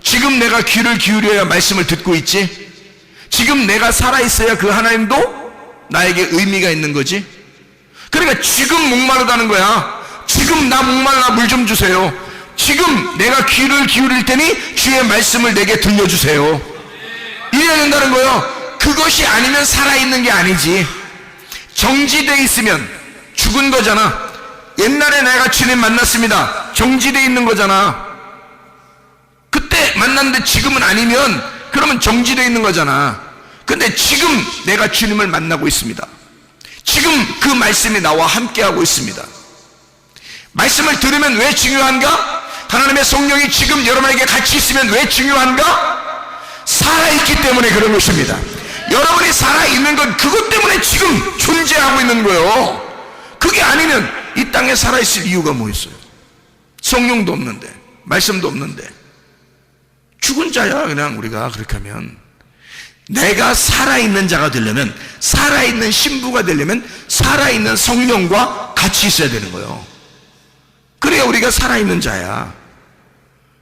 지금 내가 귀를 기울여야 말씀을 듣고 있지. 지금 내가 살아있어야 그 하나님도 나에게 의미가 있는 거지. 그러니까 지금 목마르다는 거야. 지금 나 목말라 물 좀 주세요. 지금 내가 귀를 기울일 테니 주의 말씀을 내게 들려주세요. 이래야 된다는 거예요. 그것이 아니면 살아있는 게 아니지. 정지되어 있으면 죽은 거잖아. 옛날에 내가 주님 만났습니다. 정지되어 있는 거잖아. 그때 만났는데 지금은 아니면 그러면 정지되어 있는 거잖아. 근데 지금 내가 주님을 만나고 있습니다. 지금 그 말씀이 나와 함께하고 있습니다. 말씀을 들으면 왜 중요한가? 하나님의 성령이 지금 여러분에게 같이 있으면 왜 중요한가? 살아있기 때문에 그런 것입니다. 여러분이 살아있는 건 그것 때문에 지금 존재하고 있는 거예요. 그게 아니면 이 땅에 살아있을 이유가 뭐 있어요? 성령도 없는데 말씀도 없는데 죽은 자야. 그냥 우리가 그렇게 하면 내가 살아있는 자가 되려면, 살아있는 신부가 되려면 살아있는 성령과 같이 있어야 되는 거예요. 그래야 우리가 살아있는 자야.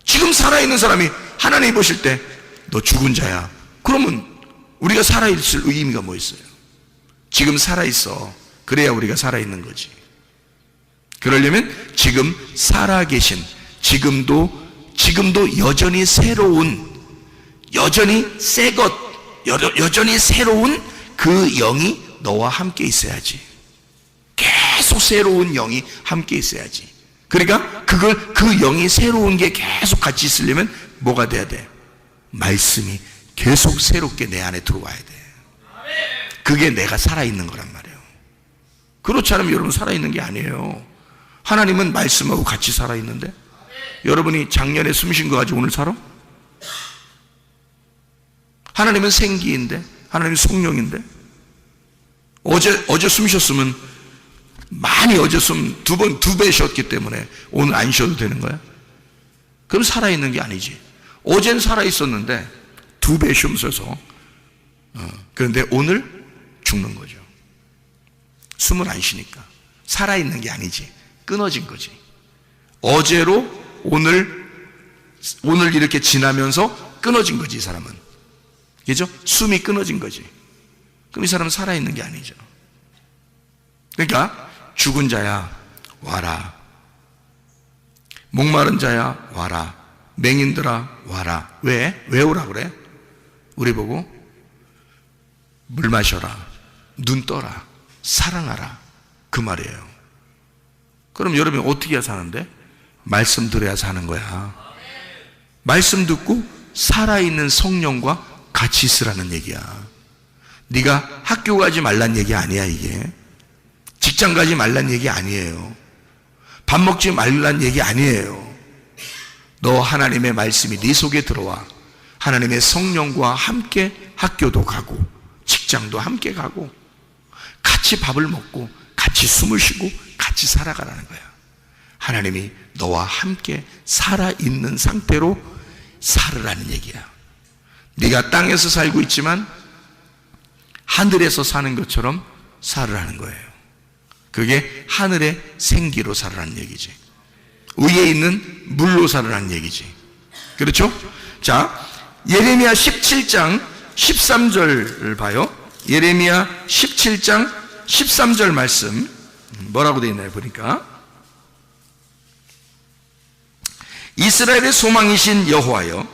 지금 살아있는 사람이 하나님 보실 때 너 죽은 자야. 그러면 우리가 살아있을 의미가 뭐 있어요? 지금 살아있어. 그래야 우리가 살아있는 거지. 그러려면 지금 살아계신, 지금도 여전히 새로운, 여전히 새것, 여전히 새로운 그 영이 너와 함께 있어야지. 계속 새로운 영이 함께 있어야지. 그러니까 그 영이 새로운 게 계속 같이 있으려면 뭐가 돼야 돼? 말씀이 계속 새롭게 내 안에 들어와야 돼. 그게 내가 살아있는 거란 말이에요. 그렇지 않으면 여러분 살아있는 게 아니에요. 하나님은 말씀하고 같이 살아있는데 여러분이 작년에 숨 쉰 거 가지고 오늘 살아? 하나님은 생기인데, 하나님은 성령인데, 어제 숨 쉬었으면 많이 어제 숨 두 배 쉬었기 때문에 오늘 안 쉬어도 되는 거야? 그럼 살아있는 게 아니지. 어젠 살아있었는데 2배 숨 쉬어서 그런데 오늘 죽는 거죠. 숨을 안 쉬니까 살아있는 게 아니지. 끊어진 거지. 어제로 오늘 오늘 이렇게 지나면서 끊어진 거지, 이 사람은. 그죠? 숨이 끊어진 거지. 그럼 이 사람은 살아있는 게 아니죠. 그러니까 죽은 자야 와라, 목마른 자야 와라, 맹인들아 와라. 왜 오라 그래? 우리 보고 물 마셔라, 눈 떠라, 사랑하라, 그 말이에요. 그럼 여러분이 어떻게 해야 사는데? 말씀 들어야 사는 거야. 말씀 듣고 살아있는 성령과 같이 있으라는 얘기야. 네가 학교 가지 말란 얘기 아니야. 이게 직장 가지 말란 얘기 아니에요. 밥 먹지 말란 얘기 아니에요. 너 하나님의 말씀이 네 속에 들어와 하나님의 성령과 함께 학교도 가고 직장도 함께 가고 같이 밥을 먹고 같이 숨을 쉬고 같이 살아가라는 거야. 하나님이 너와 함께 살아있는 상태로 살으라는 얘기야. 네가 땅에서 살고 있지만 하늘에서 사는 것처럼 살으라는 거예요. 그게 하늘의 생기로 살으라는 얘기지. 위에 있는 물로 살으라는 얘기지. 그렇죠? 자, 예레미야 17장 13절을 봐요. 예레미야 17장 13절 말씀 뭐라고 되어 있나요? 보니까 이스라엘의 소망이신 여호와여,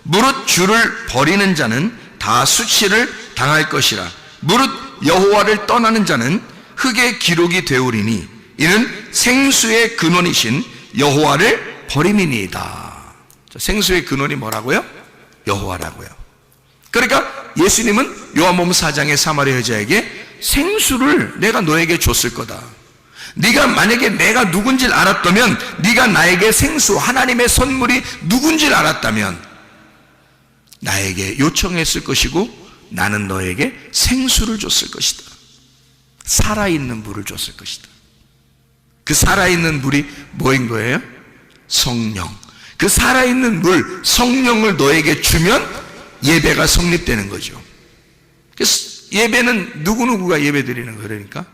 무릇 주를 버리는 자는 다 수치를 당할 것이라. 무릇 여호와를 떠나는 자는 흙의 기록이 되오리니 이는 생수의 근원이신 여호와를 버림이니이다. 생수의 근원이 뭐라고요? 여호와라고요. 그러니까 예수님은 요한복음 4장의 사마리아 여자에게 생수를 내가 너에게 줬을 거다. 네가 만약에 내가 누군지를 알았다면, 네가 나에게 생수, 하나님의 선물이 누군지를 알았다면 나에게 요청했을 것이고 나는 너에게 생수를 줬을 것이다. 살아있는 물을 줬을 것이다. 그 살아있는 물이 뭐인 거예요? 성령. 그 살아있는 물, 성령을 너에게 주면 예배가 성립되는 거죠. 그래서 예배는 누구누구가 예배 드리는 거예요. 그러니까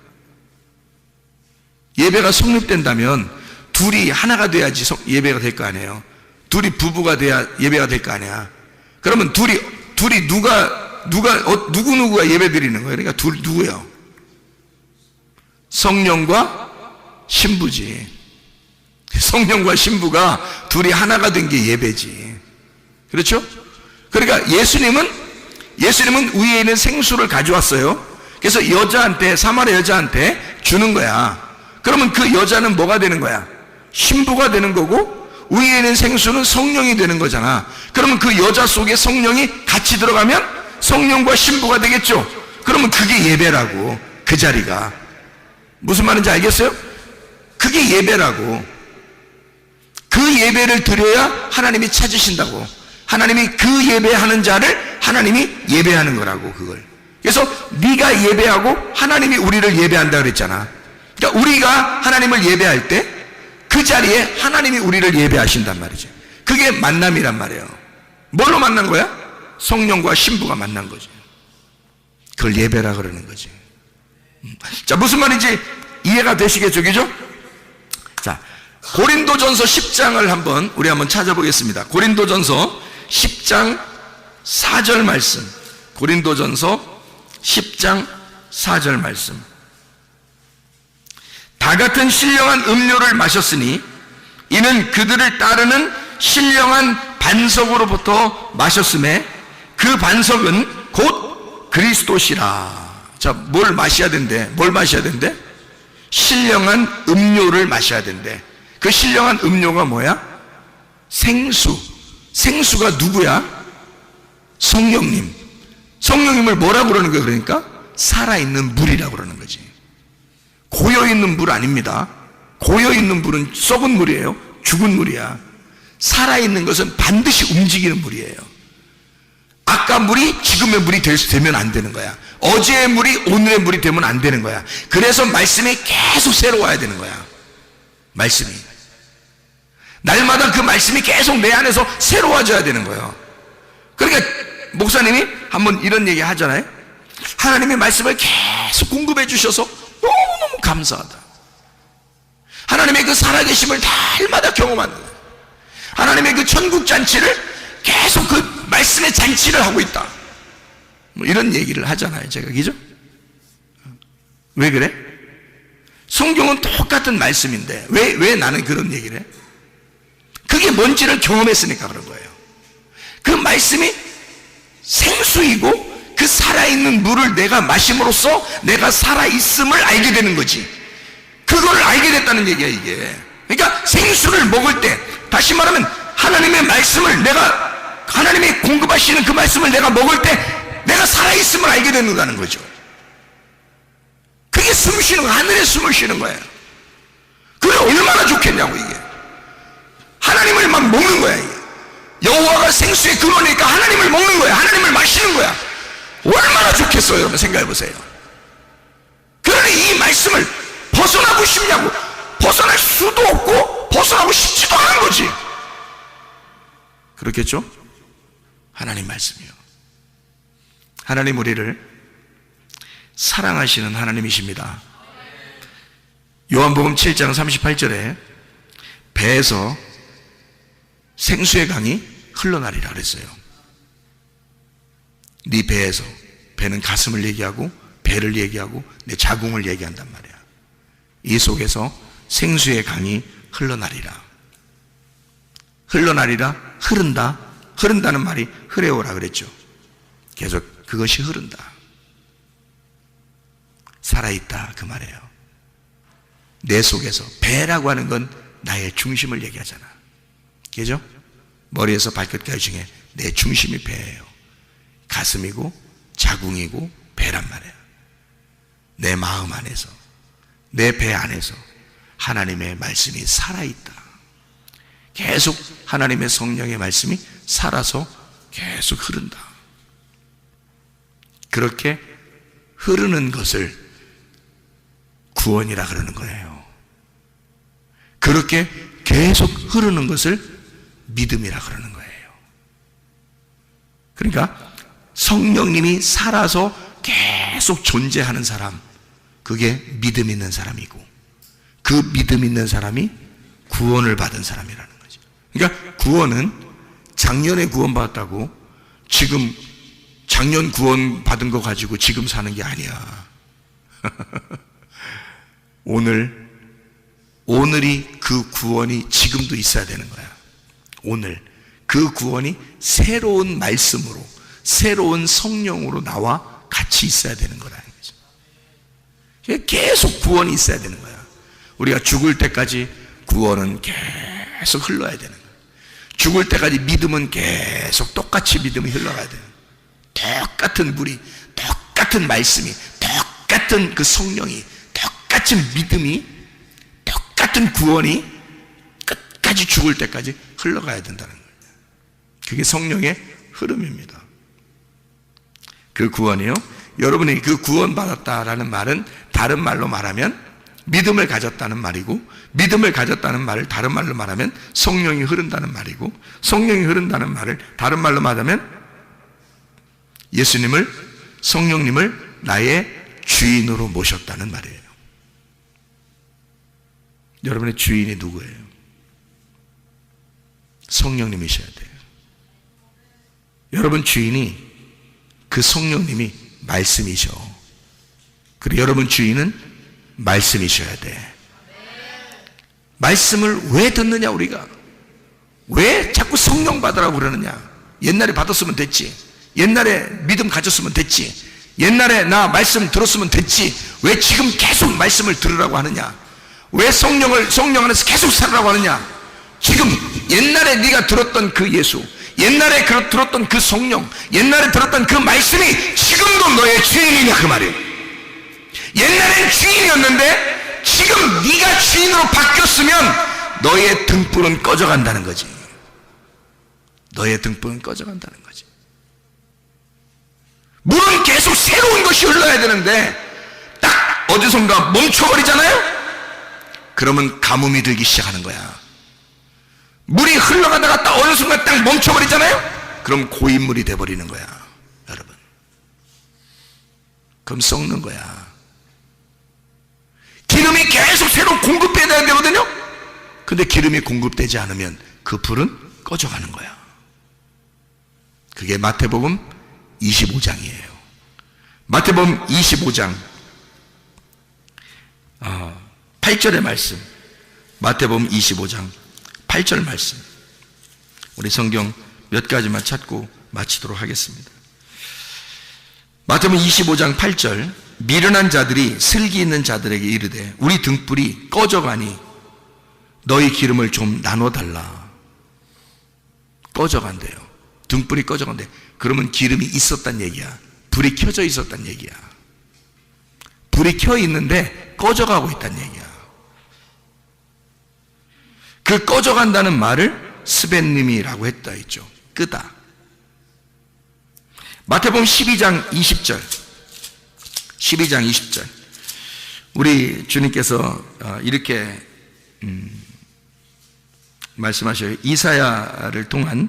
예배가 성립된다면 둘이 하나가 돼야지 예배가 될 거 아니에요. 둘이 부부가 돼야 예배가 될 거 아니야. 그러면 둘이 누구누구가 예배 드리는 거예요. 그러니까 둘 누구요? 성령과 신부지. 성령과 신부가 둘이 하나가 된 게 예배지. 그렇죠? 그러니까 예수님은 위에 있는 생수를 가져왔어요. 그래서 여자한테, 사마리아 여자한테 주는 거야. 그러면 그 여자는 뭐가 되는 거야? 신부가 되는 거고, 위에 있는 생수는 성령이 되는 거잖아. 그러면 그 여자 속에 성령이 같이 들어가면 성령과 신부가 되겠죠. 그러면 그게 예배라고. 그 자리가 무슨 말인지 알겠어요? 그게 예배라고. 그 예배를 드려야 하나님이 찾으신다고. 하나님이 그 예배하는 자를 하나님이 예배하는 거라고. 그걸. 그래서 네가 예배하고 하나님이 우리를 예배한다 그랬잖아. 그러니까 우리가 하나님을 예배할 때 그 자리에 하나님이 우리를 예배하신단 말이죠. 그게 만남이란 말이에요. 뭘로 만난 거야? 성령과 신부가 만난 거지. 그걸 예배라 그러는 거지. 자, 무슨 말인지 이해가 되시겠죠? 그죠? 자, 고린도전서 10장을 우리 한번 찾아보겠습니다. 고린도전서 10장 4절 말씀. 고린도전서 10장 4절 말씀. 다 같은 신령한 음료를 마셨으니 이는 그들을 따르는 신령한 반석으로부터 마셨음에 그 반석은 곧 그리스도시라. 자, 뭘 마셔야 된대? 뭘 마셔야 된대? 신령한 음료를 마셔야 된대. 그 신령한 음료가 뭐야? 생수. 생수가 누구야? 성령님. 성령님을 뭐라고 그러는 거예요? 그러니까 살아있는 물이라고 그러는 거지. 고여있는 물 아닙니다. 고여있는 물은 썩은 물이에요. 죽은 물이야. 살아있는 것은 반드시 움직이는 물이에요. 아까 물이 지금의 물이 되면 안 되는 거야. 어제의 물이 오늘의 물이 되면 안 되는 거야. 그래서 말씀이 계속 새로워야 되는 거야. 말씀이 날마다 그 말씀이 계속 내 안에서 새로워져야 되는 거예요. 그러니까 목사님이 한번 이런 얘기 하잖아요. 하나님의 말씀을 계속 공급해 주셔서 너무너무 감사하다. 하나님의 그 살아계심을 날마다 경험한다. 하나님의 그 천국 잔치를 계속 그 말씀의 잔치를 하고 있다. 뭐 이런 얘기를 하잖아요, 제가. 그죠? 왜 그래? 성경은 똑같은 말씀인데 왜 나는 그런 얘기를 해? 그게 뭔지를 경험했으니까 그런 거예요. 그 말씀이 생수이고 그 살아있는 물을 내가 마심으로써 내가 살아있음을 알게 되는 거지. 그걸 알게 됐다는 얘기야, 이게. 그러니까 생수를 먹을 때, 다시 말하면 하나님의 말씀을 내가, 하나님이 공급하시는 그 말씀을 내가 먹을 때 내가 살아있음을 알게 된다는 거죠. 그게 숨 쉬는 거야. 하늘에 숨을 쉬는 거예요. 그게 얼마나 좋겠냐고, 이게. 하나님을 막 먹는 거야, 이게. 여호와가 생수의 근원이니까 하나님을 먹는 거야. 하나님을 마시는 거야. 얼마나 좋겠어요, 여러분. 생각해 보세요. 그러니 이 말씀을 벗어나고 싶냐고. 벗어날 수도 없고 벗어나고 싶지도 않은 거지. 그렇겠죠? 하나님 말씀이요. 하나님 우리를 사랑하시는 하나님이십니다. 요한복음 7장 38절에 배에서 생수의 강이 흘러나리라 그랬어요. 네 배에서, 배는 가슴을 얘기하고 배를 얘기하고 내 자궁을 얘기한단 말이야. 이 속에서 생수의 강이 흘러나리라. 흘러나리라, 흐른다. 흐른다는 말이 흐레오라 그랬죠. 계속 그것이 흐른다. 살아있다 그 말이에요. 내 속에서. 배라고 하는 건 나의 중심을 얘기하잖아. 그죠? 머리에서 발끝까지 중에 내 중심이 배예요. 가슴이고 자궁이고 배란 말이에요. 내 마음 안에서, 내 배 안에서 하나님의 말씀이 살아있다. 계속 하나님의 성령의 말씀이 살아서 계속 흐른다. 그렇게 흐르는 것을 구원이라 그러는 거예요. 그렇게 계속 흐르는 것을 믿음이라 그러는 거예요. 그러니까 성령님이 살아서 계속 존재하는 사람, 그게 믿음 있는 사람이고, 그 믿음 있는 사람이 구원을 받은 사람이라는 거죠. 그러니까 구원은 작년에 구원받았다고 지금 작년 구원 받은 거 가지고 지금 사는 게 아니야. 오늘이 그 구원이 지금도 있어야 되는 거야. 오늘 그 구원이 새로운 말씀으로, 새로운 성령으로 나와 같이 있어야 되는 거라는 거죠. 계속 구원이 있어야 되는 거야. 우리가 죽을 때까지 구원은 계속 흘러야 되는 거야. 죽을 때까지 믿음은 계속 똑같이 믿음이 흘러가야 돼요. 똑같은 물이, 똑같은 말씀이, 똑같은 그 성령이, 똑같은 믿음이, 똑같은 구원이 끝까지 죽을 때까지 흘러가야 된다는 거예요. 그게 성령의 흐름입니다. 그 구원이요, 여러분이 그 구원받았다라는 말은 다른 말로 말하면 믿음을 가졌다는 말이고, 믿음을 가졌다는 말을 다른 말로 말하면 성령이 흐른다는 말이고, 성령이 흐른다는 말을 다른 말로 말하면 예수님을, 성령님을 나의 주인으로 모셨다는 말이에요. 여러분의 주인이 누구예요? 성령님이셔야 돼요. 여러분 주인이, 그 성령님이 말씀이셔. 그리고 여러분 주인은 말씀이셔야 돼. 말씀을 왜 듣느냐, 우리가? 왜 자꾸 성령 받으라고 그러느냐? 옛날에 받았으면 됐지. 옛날에 믿음 가졌으면 됐지. 옛날에 나 말씀 들었으면 됐지. 왜 지금 계속 말씀을 들으라고 하느냐? 왜 성령 안에서 계속 살으라고 하느냐? 지금 옛날에 네가 들었던 그 예수, 옛날에 들었던 그 성령, 옛날에 들었던 그 말씀이 지금도 너의 주인이냐 그 말이에요. 옛날엔 주인이었는데 지금 네가 주인으로 바뀌었으면 너의 등불은 꺼져간다는 거지. 너의 등불은 꺼져간다는 거지. 물은 계속 새로운 것이 흘러야 되는데 딱 어디선가 멈춰버리잖아요. 그러면 가뭄이 들기 시작하는 거야. 물이 흘러가다가 딱 어느 순간 딱 멈춰버리잖아요. 그럼 고인물이 돼버리는 거야, 여러분. 그럼 썩는 거야. 기름이 계속 새로 공급돼야 되거든요. 근데 기름이 공급되지 않으면 그 불은 꺼져가는 거야. 그게 마태복음 25장이에요. 마태복음 25장 8절의 말씀, 마태복음 25장 8절 말씀, 우리 성경 몇 가지만 찾고 마치도록 하겠습니다. 마태복음 25장 8절, 미련한 자들이 슬기 있는 자들에게 이르되 우리 등불이 꺼져가니 너희 기름을 좀 나눠달라. 꺼져간대요. 등불이 꺼져간대. 그러면 기름이 있었단 얘기야. 불이 켜져 있었단 얘기야. 불이 켜 있는데 꺼져가고 있단 얘기야. 그 꺼져간다는 말을 스벤님이라고 했다 했죠. 끄다. 마태복음 12장 20절, 12장 20절, 우리 주님께서 이렇게 말씀하셔요. 이사야를 통한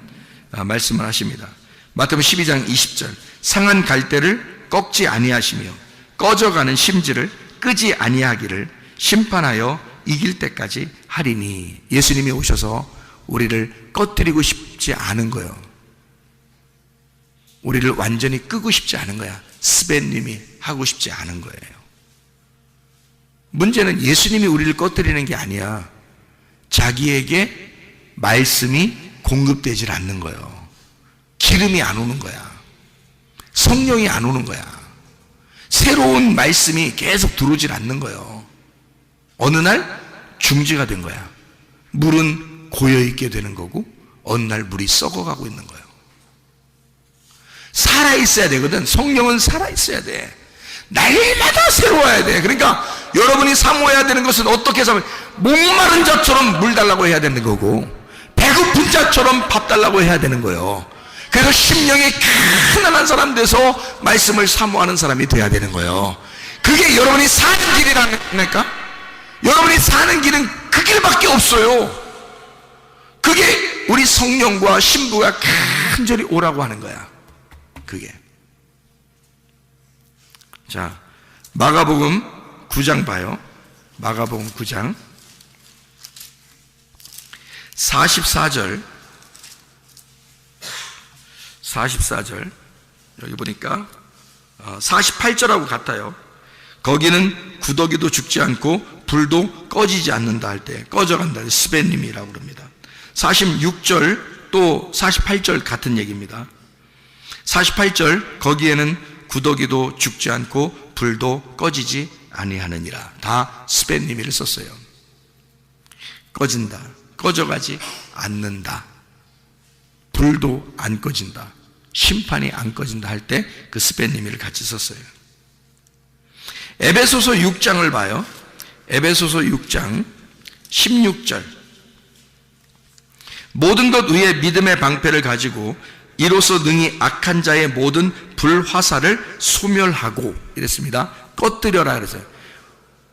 말씀을 하십니다. 마태복음 12장 20절, 상한 갈대를 꺾지 아니하시며 꺼져가는 심지를 끄지 아니하기를 심판하여 이길 때까지 하리니. 예수님이 오셔서 우리를 꺼뜨리고 싶지 않은 거예요. 우리를 완전히 끄고 싶지 않은 거야. 스벤님이 하고 싶지 않은 거예요. 문제는 예수님이 우리를 꺼뜨리는 게 아니야. 자기에게 말씀이 공급되질 않는 거예요. 기름이 안 오는 거야. 성령이 안 오는 거야. 새로운 말씀이 계속 들어오질 않는 거예요. 어느 날 중지가 된 거야. 물은 고여있게 되는 거고 어느 날 물이 썩어가고 있는 거예요. 살아있어야 되거든. 성령은 살아있어야 돼. 날마다 새로워야 돼. 그러니까 여러분이 사모해야 되는 것은 어떻게 사모해? 목마른 자처럼 물 달라고 해야 되는 거고 배고픈 자처럼 밥 달라고 해야 되는 거예요. 그래서 심령이 가난한 사람 돼서 말씀을 사모하는 사람이 돼야 되는 거예요. 그게 여러분이 사는 길이라니까. 여러분이 사는 길은 그 길밖에 없어요. 그게 우리 성령과 신부가 간절히 오라고 하는 거야. 그게. 자, 마가복음 9장 봐요. 마가복음 9장 44절, 44절, 여기 보니까 48절하고 같아요. 거기는 구더기도 죽지 않고 불도 꺼지지 않는다 할 때 꺼져간다. 스벤님이라고 그럽니다. 46절 또 48절 같은 얘기입니다. 48절, 거기에는 구더기도 죽지 않고 불도 꺼지지 아니하느니라. 다 스벤님이를 썼어요. 꺼진다, 꺼져가지 않는다, 불도 안 꺼진다, 심판이 안 꺼진다 할 때 그 스벤님이를 같이 썼어요. 에베소서 6장을 봐요. 에베소서 6장 16절, 모든 것 위에 믿음의 방패를 가지고 이로써 능히 악한 자의 모든 불화살을 소멸하고, 이랬습니다. 꺼뜨려라 그래서요.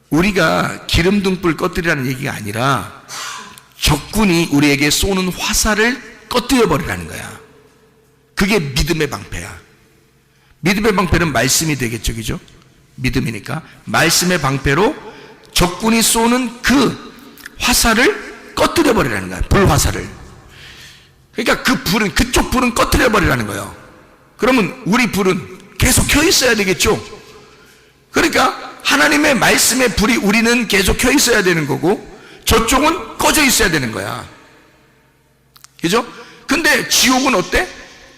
우리가 기름등불 꺼뜨리라는 얘기가 아니라 적군이 우리에게 쏘는 화살을 꺼뜨려 버리라는 거야. 그게 믿음의 방패야. 믿음의 방패는 말씀이 되겠죠, 그죠? 믿음이니까 말씀의 방패로 적군이 쏘는 그 화살을 꺼뜨려 버리라는 거야. 불화살을. 그러니까 그 불은, 그쪽 불은 꺼뜨려 버리라는 거예요. 그러면 우리 불은 계속 켜 있어야 되겠죠. 그러니까 하나님의 말씀의 불이 우리는 계속 켜 있어야 되는 거고 저쪽은 꺼져 있어야 되는 거야. 그죠? 근데 지옥은 어때?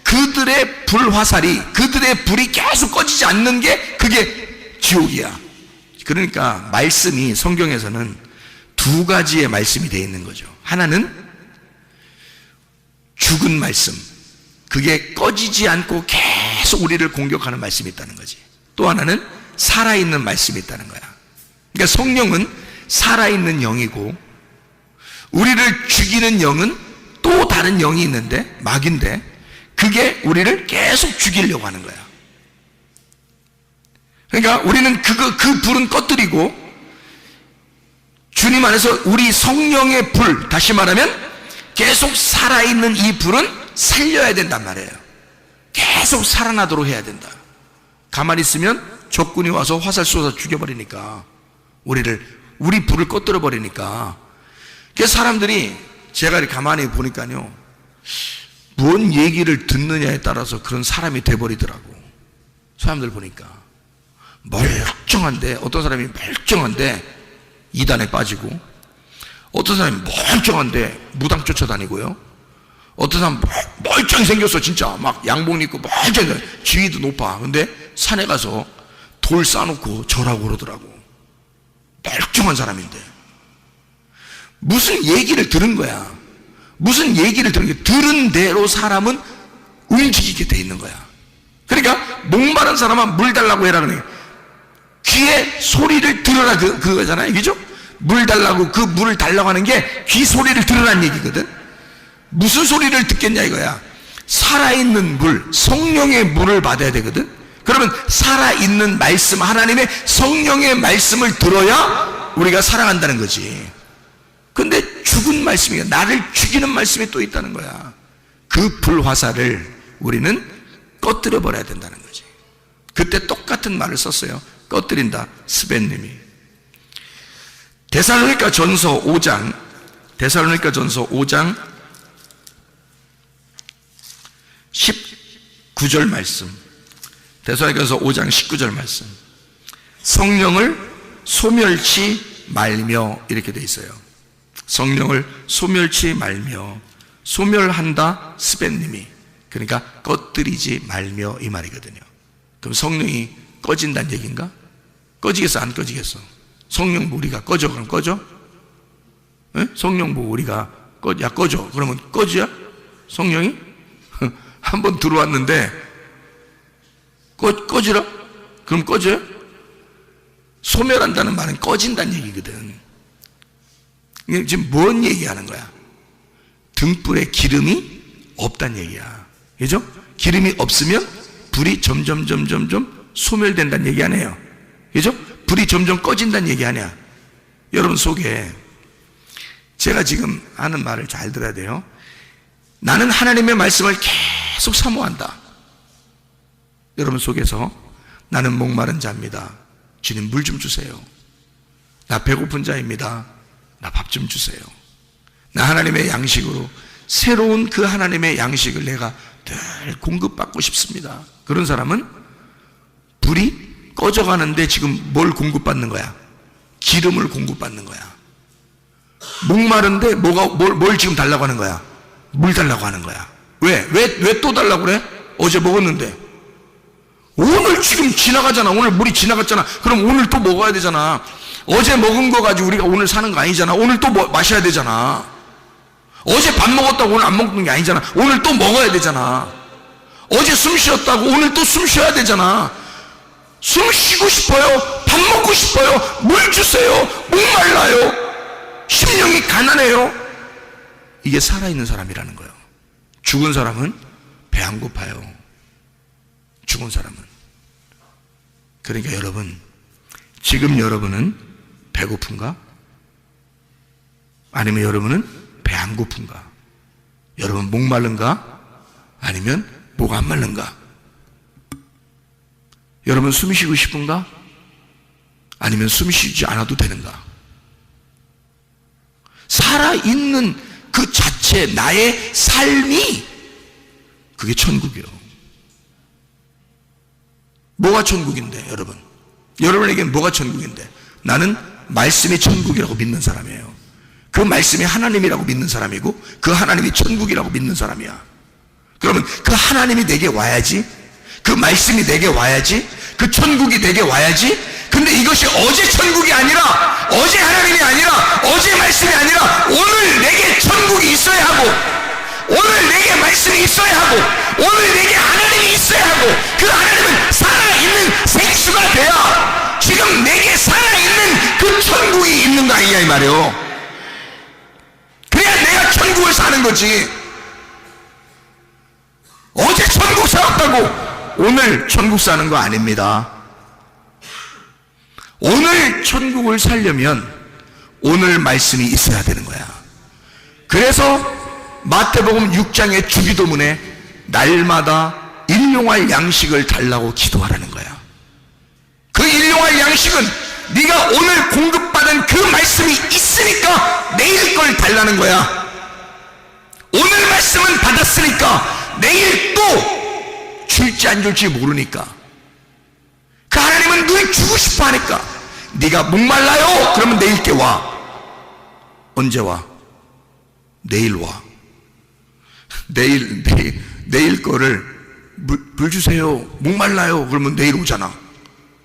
그들의 불화살이, 그들의 불이 계속 꺼지지 않는 게 그게 지옥이야. 그러니까 말씀이 성경에서는 두 가지의 말씀이 되어 있는 거죠. 하나는 죽은 말씀, 그게 꺼지지 않고 계속 우리를 공격하는 말씀이 있다는 거지. 또 하나는 살아있는 말씀이 있다는 거야. 그러니까 성령은 살아있는 영이고 우리를 죽이는 영은 또 다른 영이 있는데, 마귀인데 그게 우리를 계속 죽이려고 하는 거야. 그러니까 우리는 그 불은 꺼뜨리고 주님 안에서 우리 성령의 불, 다시 말하면 계속 살아있는 이 불은 살려야 된단 말이에요. 계속 살아나도록 해야 된다. 가만히 있으면 적군이 와서 화살 쏘아서 죽여버리니까, 우리 불을 꺼뜨려 버리니까. 그래서 사람들이 제가 이렇게 가만히 보니까요, 뭔 얘기를 듣느냐에 따라서 그런 사람이 돼버리더라고. 사람들 보니까 멀쩡한데, 어떤 사람이 멀쩡한데 이단에 빠지고, 어떤 사람이 멀쩡한데 무당 쫓아다니고요, 어떤 사람 멀쩡히 생겼어. 진짜 막 양복 입고 멀쩡히, 지위도 높아. 근데 산에 가서 돌 쌓아놓고 절하고 그러더라고. 멀쩡한 사람인데. 무슨 얘기를 들은 거야. 무슨 얘기를 들은 게, 들은 대로 사람은 움직이게 돼 있는 거야. 그러니까 목마른 사람은 물 달라고 해라 그래. 귀에 소리를 들으라, 그거잖아요. 그죠? 물 달라고, 그 물을 달라고 하는 게 귀 소리를 들으라는 얘기거든. 무슨 소리를 듣겠냐 이거야. 살아있는 물, 성령의 물을 받아야 되거든. 그러면 살아있는 말씀, 하나님의 성령의 말씀을 들어야 우리가 살아간다는 거지. 근데 죽은 말씀이, 나를 죽이는 말씀이 또 있다는 거야. 그 불화살을 우리는 꺼뜨려 버려야 된다는 거지. 그때 똑같은 말을 썼어요. 꺼뜨린다, 스벤님이. 데살로니가 전서 5장 19절 말씀. 데살로니가서 5장 19절 말씀. 성령을 소멸치 말며, 이렇게 돼 있어요. 성령을 소멸치 말며, 소멸한다, 스벤님이. 그러니까 꺼뜨리지 말며, 이 말이거든요. 그럼 성령이 꺼진다는 얘기인가? 꺼지겠어, 안 꺼지겠어? 성령 우리가 꺼져, 그럼 꺼져? 에? 성령 보고 우리가 야 꺼져, 그러면 꺼지야? 성령이? 한번 들어왔는데 꺼지라? 그럼 꺼져요? 소멸한다는 말은 꺼진다는 얘기거든. 지금 뭔 얘기하는 거야? 등불에 기름이 없다는 얘기야. 그죠? 기름이 없으면 불이 점점 소멸된다는 얘기 아니에요. 그죠? 불이 점점 꺼진다는 얘기 아니야. 여러분 속에, 제가 지금 하는 말을 잘 들어야 돼요. 나는 하나님의 말씀을 계속 사모한다. 여러분 속에서, 나는 목마른 자입니다. 주님 물 좀 주세요. 나 배고픈 자입니다. 나 밥 좀 주세요. 나 하나님의 양식으로, 새로운 그 하나님의 양식을 내가 늘 공급받고 싶습니다. 그런 사람은 불이 꺼져가는데 지금 뭘 공급받는 거야? 기름을 공급받는 거야. 목마른데 뭘 지금 달라고 하는 거야? 물 달라고 하는 거야. 왜 또 달라고 그래? 어제 먹었는데. 오늘 지금 지나가잖아. 오늘 물이 지나갔잖아. 그럼 오늘 또 먹어야 되잖아. 어제 먹은 거 가지고 우리가 오늘 사는 거 아니잖아. 오늘 또 마셔야 되잖아. 어제 밥 먹었다고 오늘 안 먹는 게 아니잖아. 오늘 또 먹어야 되잖아. 어제 숨 쉬었다고 오늘 또 숨 쉬어야 되잖아. 숨 쉬고 싶어요. 밥 먹고 싶어요. 물 주세요. 목말라요. 심령이 가난해요. 이게 살아있는 사람이라는 거예요. 죽은 사람은 배 안 고파요. 죽은 사람은. 그러니까 여러분, 지금 여러분은 배고픈가? 아니면 여러분은 배 안 고픈가? 여러분 목마른가? 아니면 목 안 마른가? 여러분 숨 쉬고 싶은가? 아니면 숨 쉬지 않아도 되는가? 살아있는 그 자체, 나의 삶이, 그게 천국이요. 뭐가 천국인데, 여러분? 여러분에게는 뭐가 천국인데? 나는 말씀이 천국이라고 믿는 사람이에요. 그 말씀이 하나님이라고 믿는 사람이고, 그 하나님이 천국이라고 믿는 사람이야. 그러면 그 하나님이 내게 와야지, 그 말씀이 내게 와야지, 그 천국이 내게 와야지. 근데 이것이 어제 천국이 아니라, 어제 하나님이 아니라, 어제 말씀이 아니라, 오늘 내게 천국이 있어야 하고, 오늘 내게 말씀이 있어야 하고, 오늘 내게 하나님이 있어야 하고, 그 하나님은 살아있는 생수가 돼야 지금 내게 살아있는 그 천국이 있는 거 아니냐 이 말이에요. 그래야 내가 천국을 사는 거지. 어제 천국 살았다고 오늘 천국 사는 거 아닙니다. 오늘 천국을 살려면 오늘 말씀이 있어야 되는 거야. 그래서 마태복음 6장의 주기도문에 날마다 일용할 양식을 달라고 기도하라는 거야. 그 일용할 양식은 네가 오늘 공급받은 그 말씀이 있으니까 내일 걸 달라는 거야. 오늘 말씀은 받았으니까 내일 또 줄지 안 줄지 모르니까 그 하나님은 늘 주고 싶어 하니까 네가 목말라요? 그러면 내일께 와. 언제 와? 내일 와. 내일 거를 물 주세요. 목말라요. 그러면 내일 오잖아.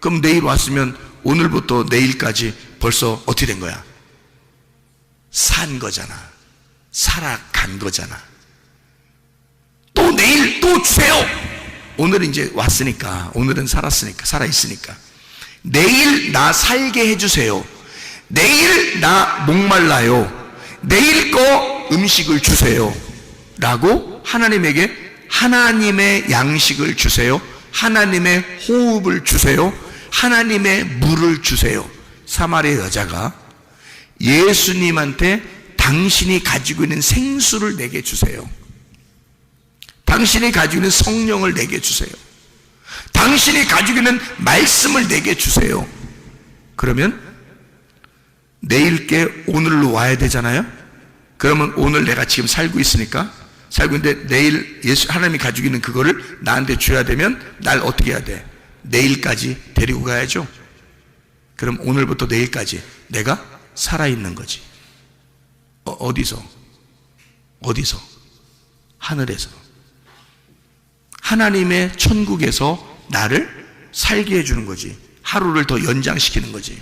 그럼 내일 왔으면 오늘부터 내일까지 벌써 어떻게 된 거야? 산 거잖아. 살아간 거잖아. 또 내일 또 주세요. 오늘은 이제 왔으니까, 오늘은 살았으니까, 살아있으니까 내일 나 살게 해주세요. 내일 나 목말라요. 내일 거 음식을 주세요 라고 하나님에게 하나님의 양식을 주세요. 하나님의 호흡을 주세요. 하나님의 물을 주세요. 사마리아 여자가 예수님한테 당신이 가지고 있는 생수를 내게 주세요. 당신이 가지고 있는 성령을 내게 주세요. 당신이 가지고 있는 말씀을 내게 주세요. 그러면 내일께 오늘로 와야 되잖아요. 그러면 오늘 내가 지금 살고 있으니까 살고 있는데 내일 하나님이 가지고 있는 그거를 나한테 줘야 되면 날 어떻게 해야 돼? 내일까지 데리고 가야죠. 그럼 오늘부터 내일까지 내가 살아있는 거지. 어디서? 하늘에서. 하나님의 천국에서 나를 살게 해주는 거지. 하루를 더 연장시키는 거지.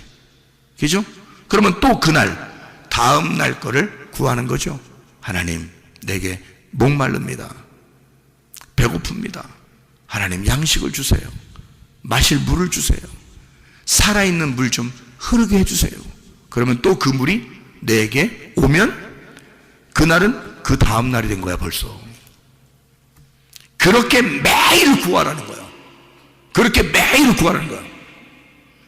그죠? 그러면 또 그날 다음 날 거를 구하는 거죠. 하나님, 내게 목마릅니다. 배고픕니다. 하나님, 양식을 주세요. 마실 물을 주세요. 살아있는 물 좀 흐르게 해주세요. 그러면 또 그 물이 내게 오면 그날은 그 다음 날이 된 거야. 벌써 그렇게 매일 구하라는 거야. 그렇게 매일 구하라는 거야.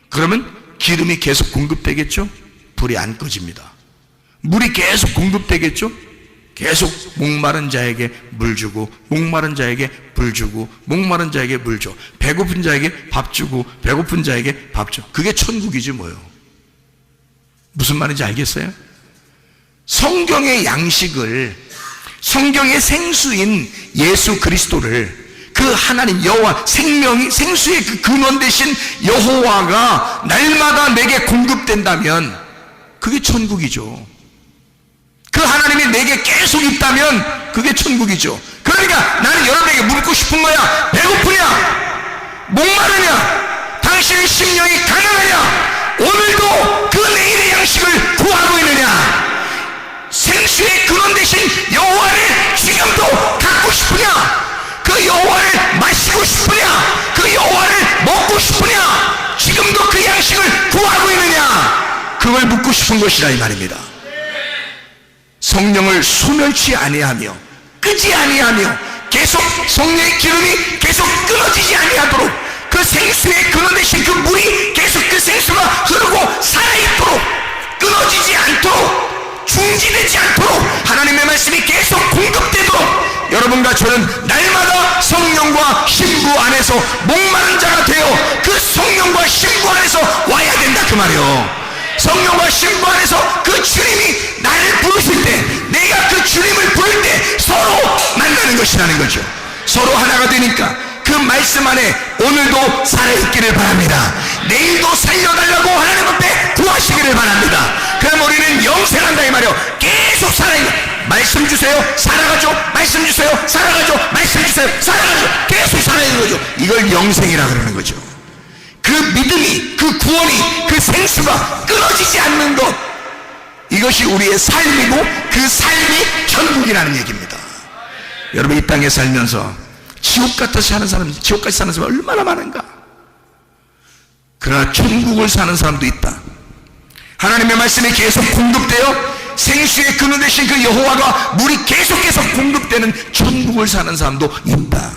그러면 기름이 계속 공급되겠죠? 불이 안 꺼집니다. 물이 계속 공급되겠죠? 계속 목마른 자에게 물 주고, 목마른 자에게 불 주고, 목마른 자에게 물 줘. 배고픈 자에게 밥 주고, 배고픈 자에게 밥 줘. 그게 천국이지 뭐요. 무슨 말인지 알겠어요? 성경의 양식을, 성경의 생수인 예수 그리스도를, 그 하나님 여호와, 생수의 그 근원 되신 여호와가 날마다 내게 공급된다면 그게 천국이죠. 그 하나님이 내게 계속 있다면 그게 천국이죠. 그러니까 나는 여러분에게 묻고 싶은 거야. 배고프냐? 목마르냐? 당신의 심령이 가난하냐? 오늘도 그 내일의 양식을 구하고 있느냐? 생수의 근원 되신 여호와를 지금도 갖고 싶으냐? 그 여호와를 마시고 싶으냐? 그 여호와를 먹고 싶으냐? 지금도 그 양식을 구하고 있느냐? 그걸 묻고 싶은 것이라 이 말입니다. 성령을 소멸치 아니하며 끄지 아니하며 계속 성령의 기름이 계속 끊어지지 아니하도록 그 생수의 근원 되신 그 물이 계속 그 생수가 흐르고 살아있도록 끊어지지 않도록 중지되지 않도록 하나님의 말씀이 계속 공급되도록 여러분과 저는 날마다 성령과 신부 안에서 목마른 자가 되어 그 성령과 신부 안에서 와야 된다 그 말이요. 성령과 신부 안에서 그 주님이 나를 부르실 때, 내가 그 주님을 부를 때 서로 만나는 것이라는 거죠. 서로 하나가 되니까 그 말씀 안에 오늘도 살아있기를 바랍니다. 내일도 살려달라고 하나님 앞에 구하시기를 바랍니다. 그럼 우리는 영생한다 이 말이요. 계속 살아있는, 말씀 주세요, 살아가죠. 말씀 주세요, 살아가죠. 말씀 주세요, 살아가죠. 계속 살아있는 거죠. 이걸 영생이라 그러는 거죠. 그 믿음이, 그 구원이, 그 생수가 끊어지지 않는 것, 이것이 우리의 삶이고 그 삶이 천국이라는 얘기입니다. 여러분, 이 땅에 살면서 지옥같이 사는 사람, 지옥같이 사는 사람 얼마나 많은가. 그러나 천국을 사는 사람도 있다. 하나님의 말씀이 계속 공급되어 생수의 근원 되신 그 여호와가 물이 계속해서 공급되는 천국을 사는 사람도 있다.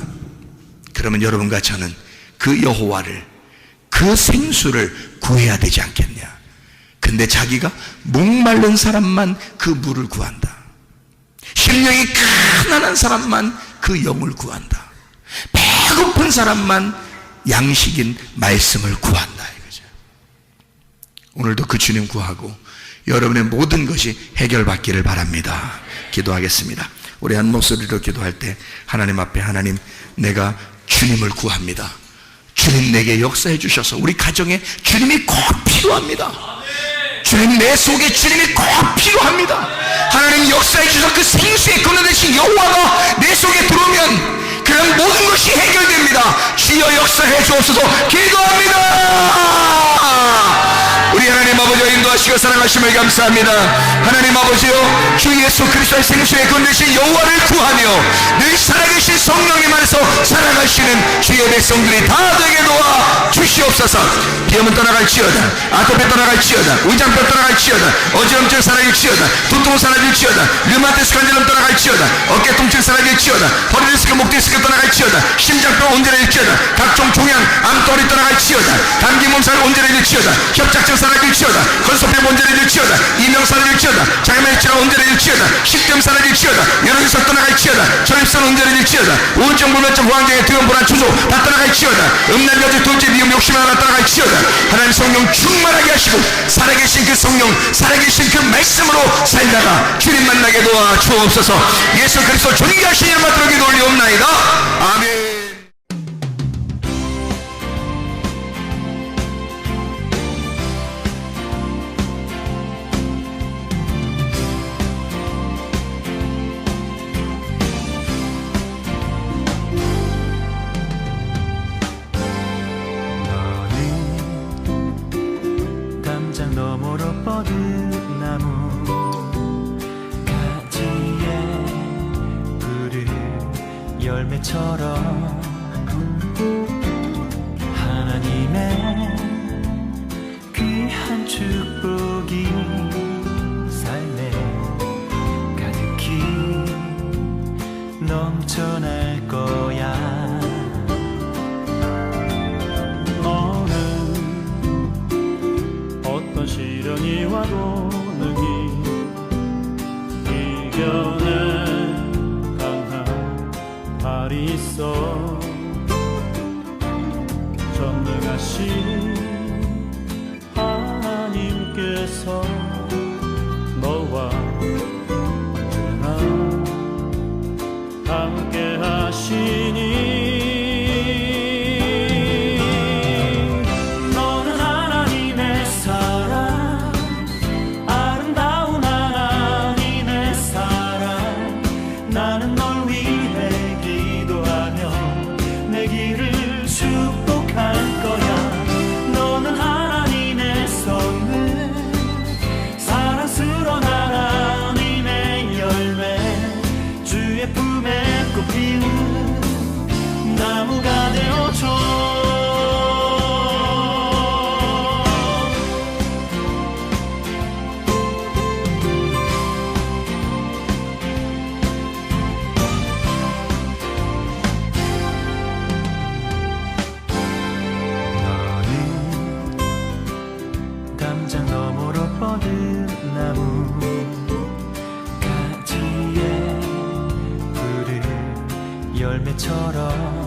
그러면 여러분과 저는 그 여호와를, 그 생수를 구해야 되지 않겠냐. 근데 자기가 목마른 사람만 그 물을 구한다. 심령이 가난한 사람만 그 영을 구한다. 배고픈 사람만 양식인 말씀을 구한다 이거죠. 오늘도 그 주님 구하고 여러분의 모든 것이 해결받기를 바랍니다. 기도하겠습니다. 우리 한 목소리로 기도할 때 하나님 앞에 하나님 내가 주님을 구합니다. 주님 내게 역사해 주셔서 우리 가정에 주님이 꼭 필요합니다. 주님 내 속에 주님이 꼭 필요합니다. 하나님 역사해 주셔서 그 생수의 근원 되신 여호와가 내 속에 들어오면 그런 모든 것이 해결됩니다. 주여 역사해 주옵소서. 기도합니다. 우리 하나님 아버지와 인도하시고 사랑하심을 감사합니다. 하나님 아버지요, 주 예수 그리스도의 생수의 근원 되신 여호와를 구하며 늘 살아계신 성령님 안에서 살아가시는 주의 백성들이 다 되게 도와 주시옵소서. 비염은 떠나갈지어다, 아토피 떠나갈지어다, 의장병 떠나갈지어다, 어지럼증 사라질지어다, 두통 사라질지어다, 류마티스 관절염 떠나갈지어다, 어깨 통증 사라질지어다, 허리 디스크, 목 디스크 떠나갈지어다, 심장병 온전해질지어다, 각종 종양, 암덩어리 떠나갈지어다, 감기 몸살 온전해질지어다, 협착증 사라질지어다, 건소병 온전해질지어다, 이명 사라질지어다, 장염의 질환 온전해질지어다, 식염 사라질지어다, 여론에서 떠나갈지어다, 전립선 온전해질지어다, 우울증, 불면증, 호황장애, 두염, 불안, 추조 다 떠나갈지어다, 음란여자, 둘째, 미움, 욕심 하나 떠나갈지어다. 하나님 성령 충만하게 하시고 살아계신 그 성령, 살아계신 그 말씀으로 살다가 주님 만나게 도와 주옵소서. 예수 그리스도 존귀하신 이름 받들어 기도 올리옵나이다. 아멘. 담장 너머로 뻗은 나무 가지에 푸른 열매처럼 하나님의 귀한 축복이 삶에 가득히 넘쳐날 거야. 어떤 시련이 와도 능히 이겨낸 강한 발이 있어. 전능하신 하나님께서 너와 언제나 함께 하시니 나무가 되어줘. 너는 담장 너머로 뻗은 나무 가지에 푸른 열매처럼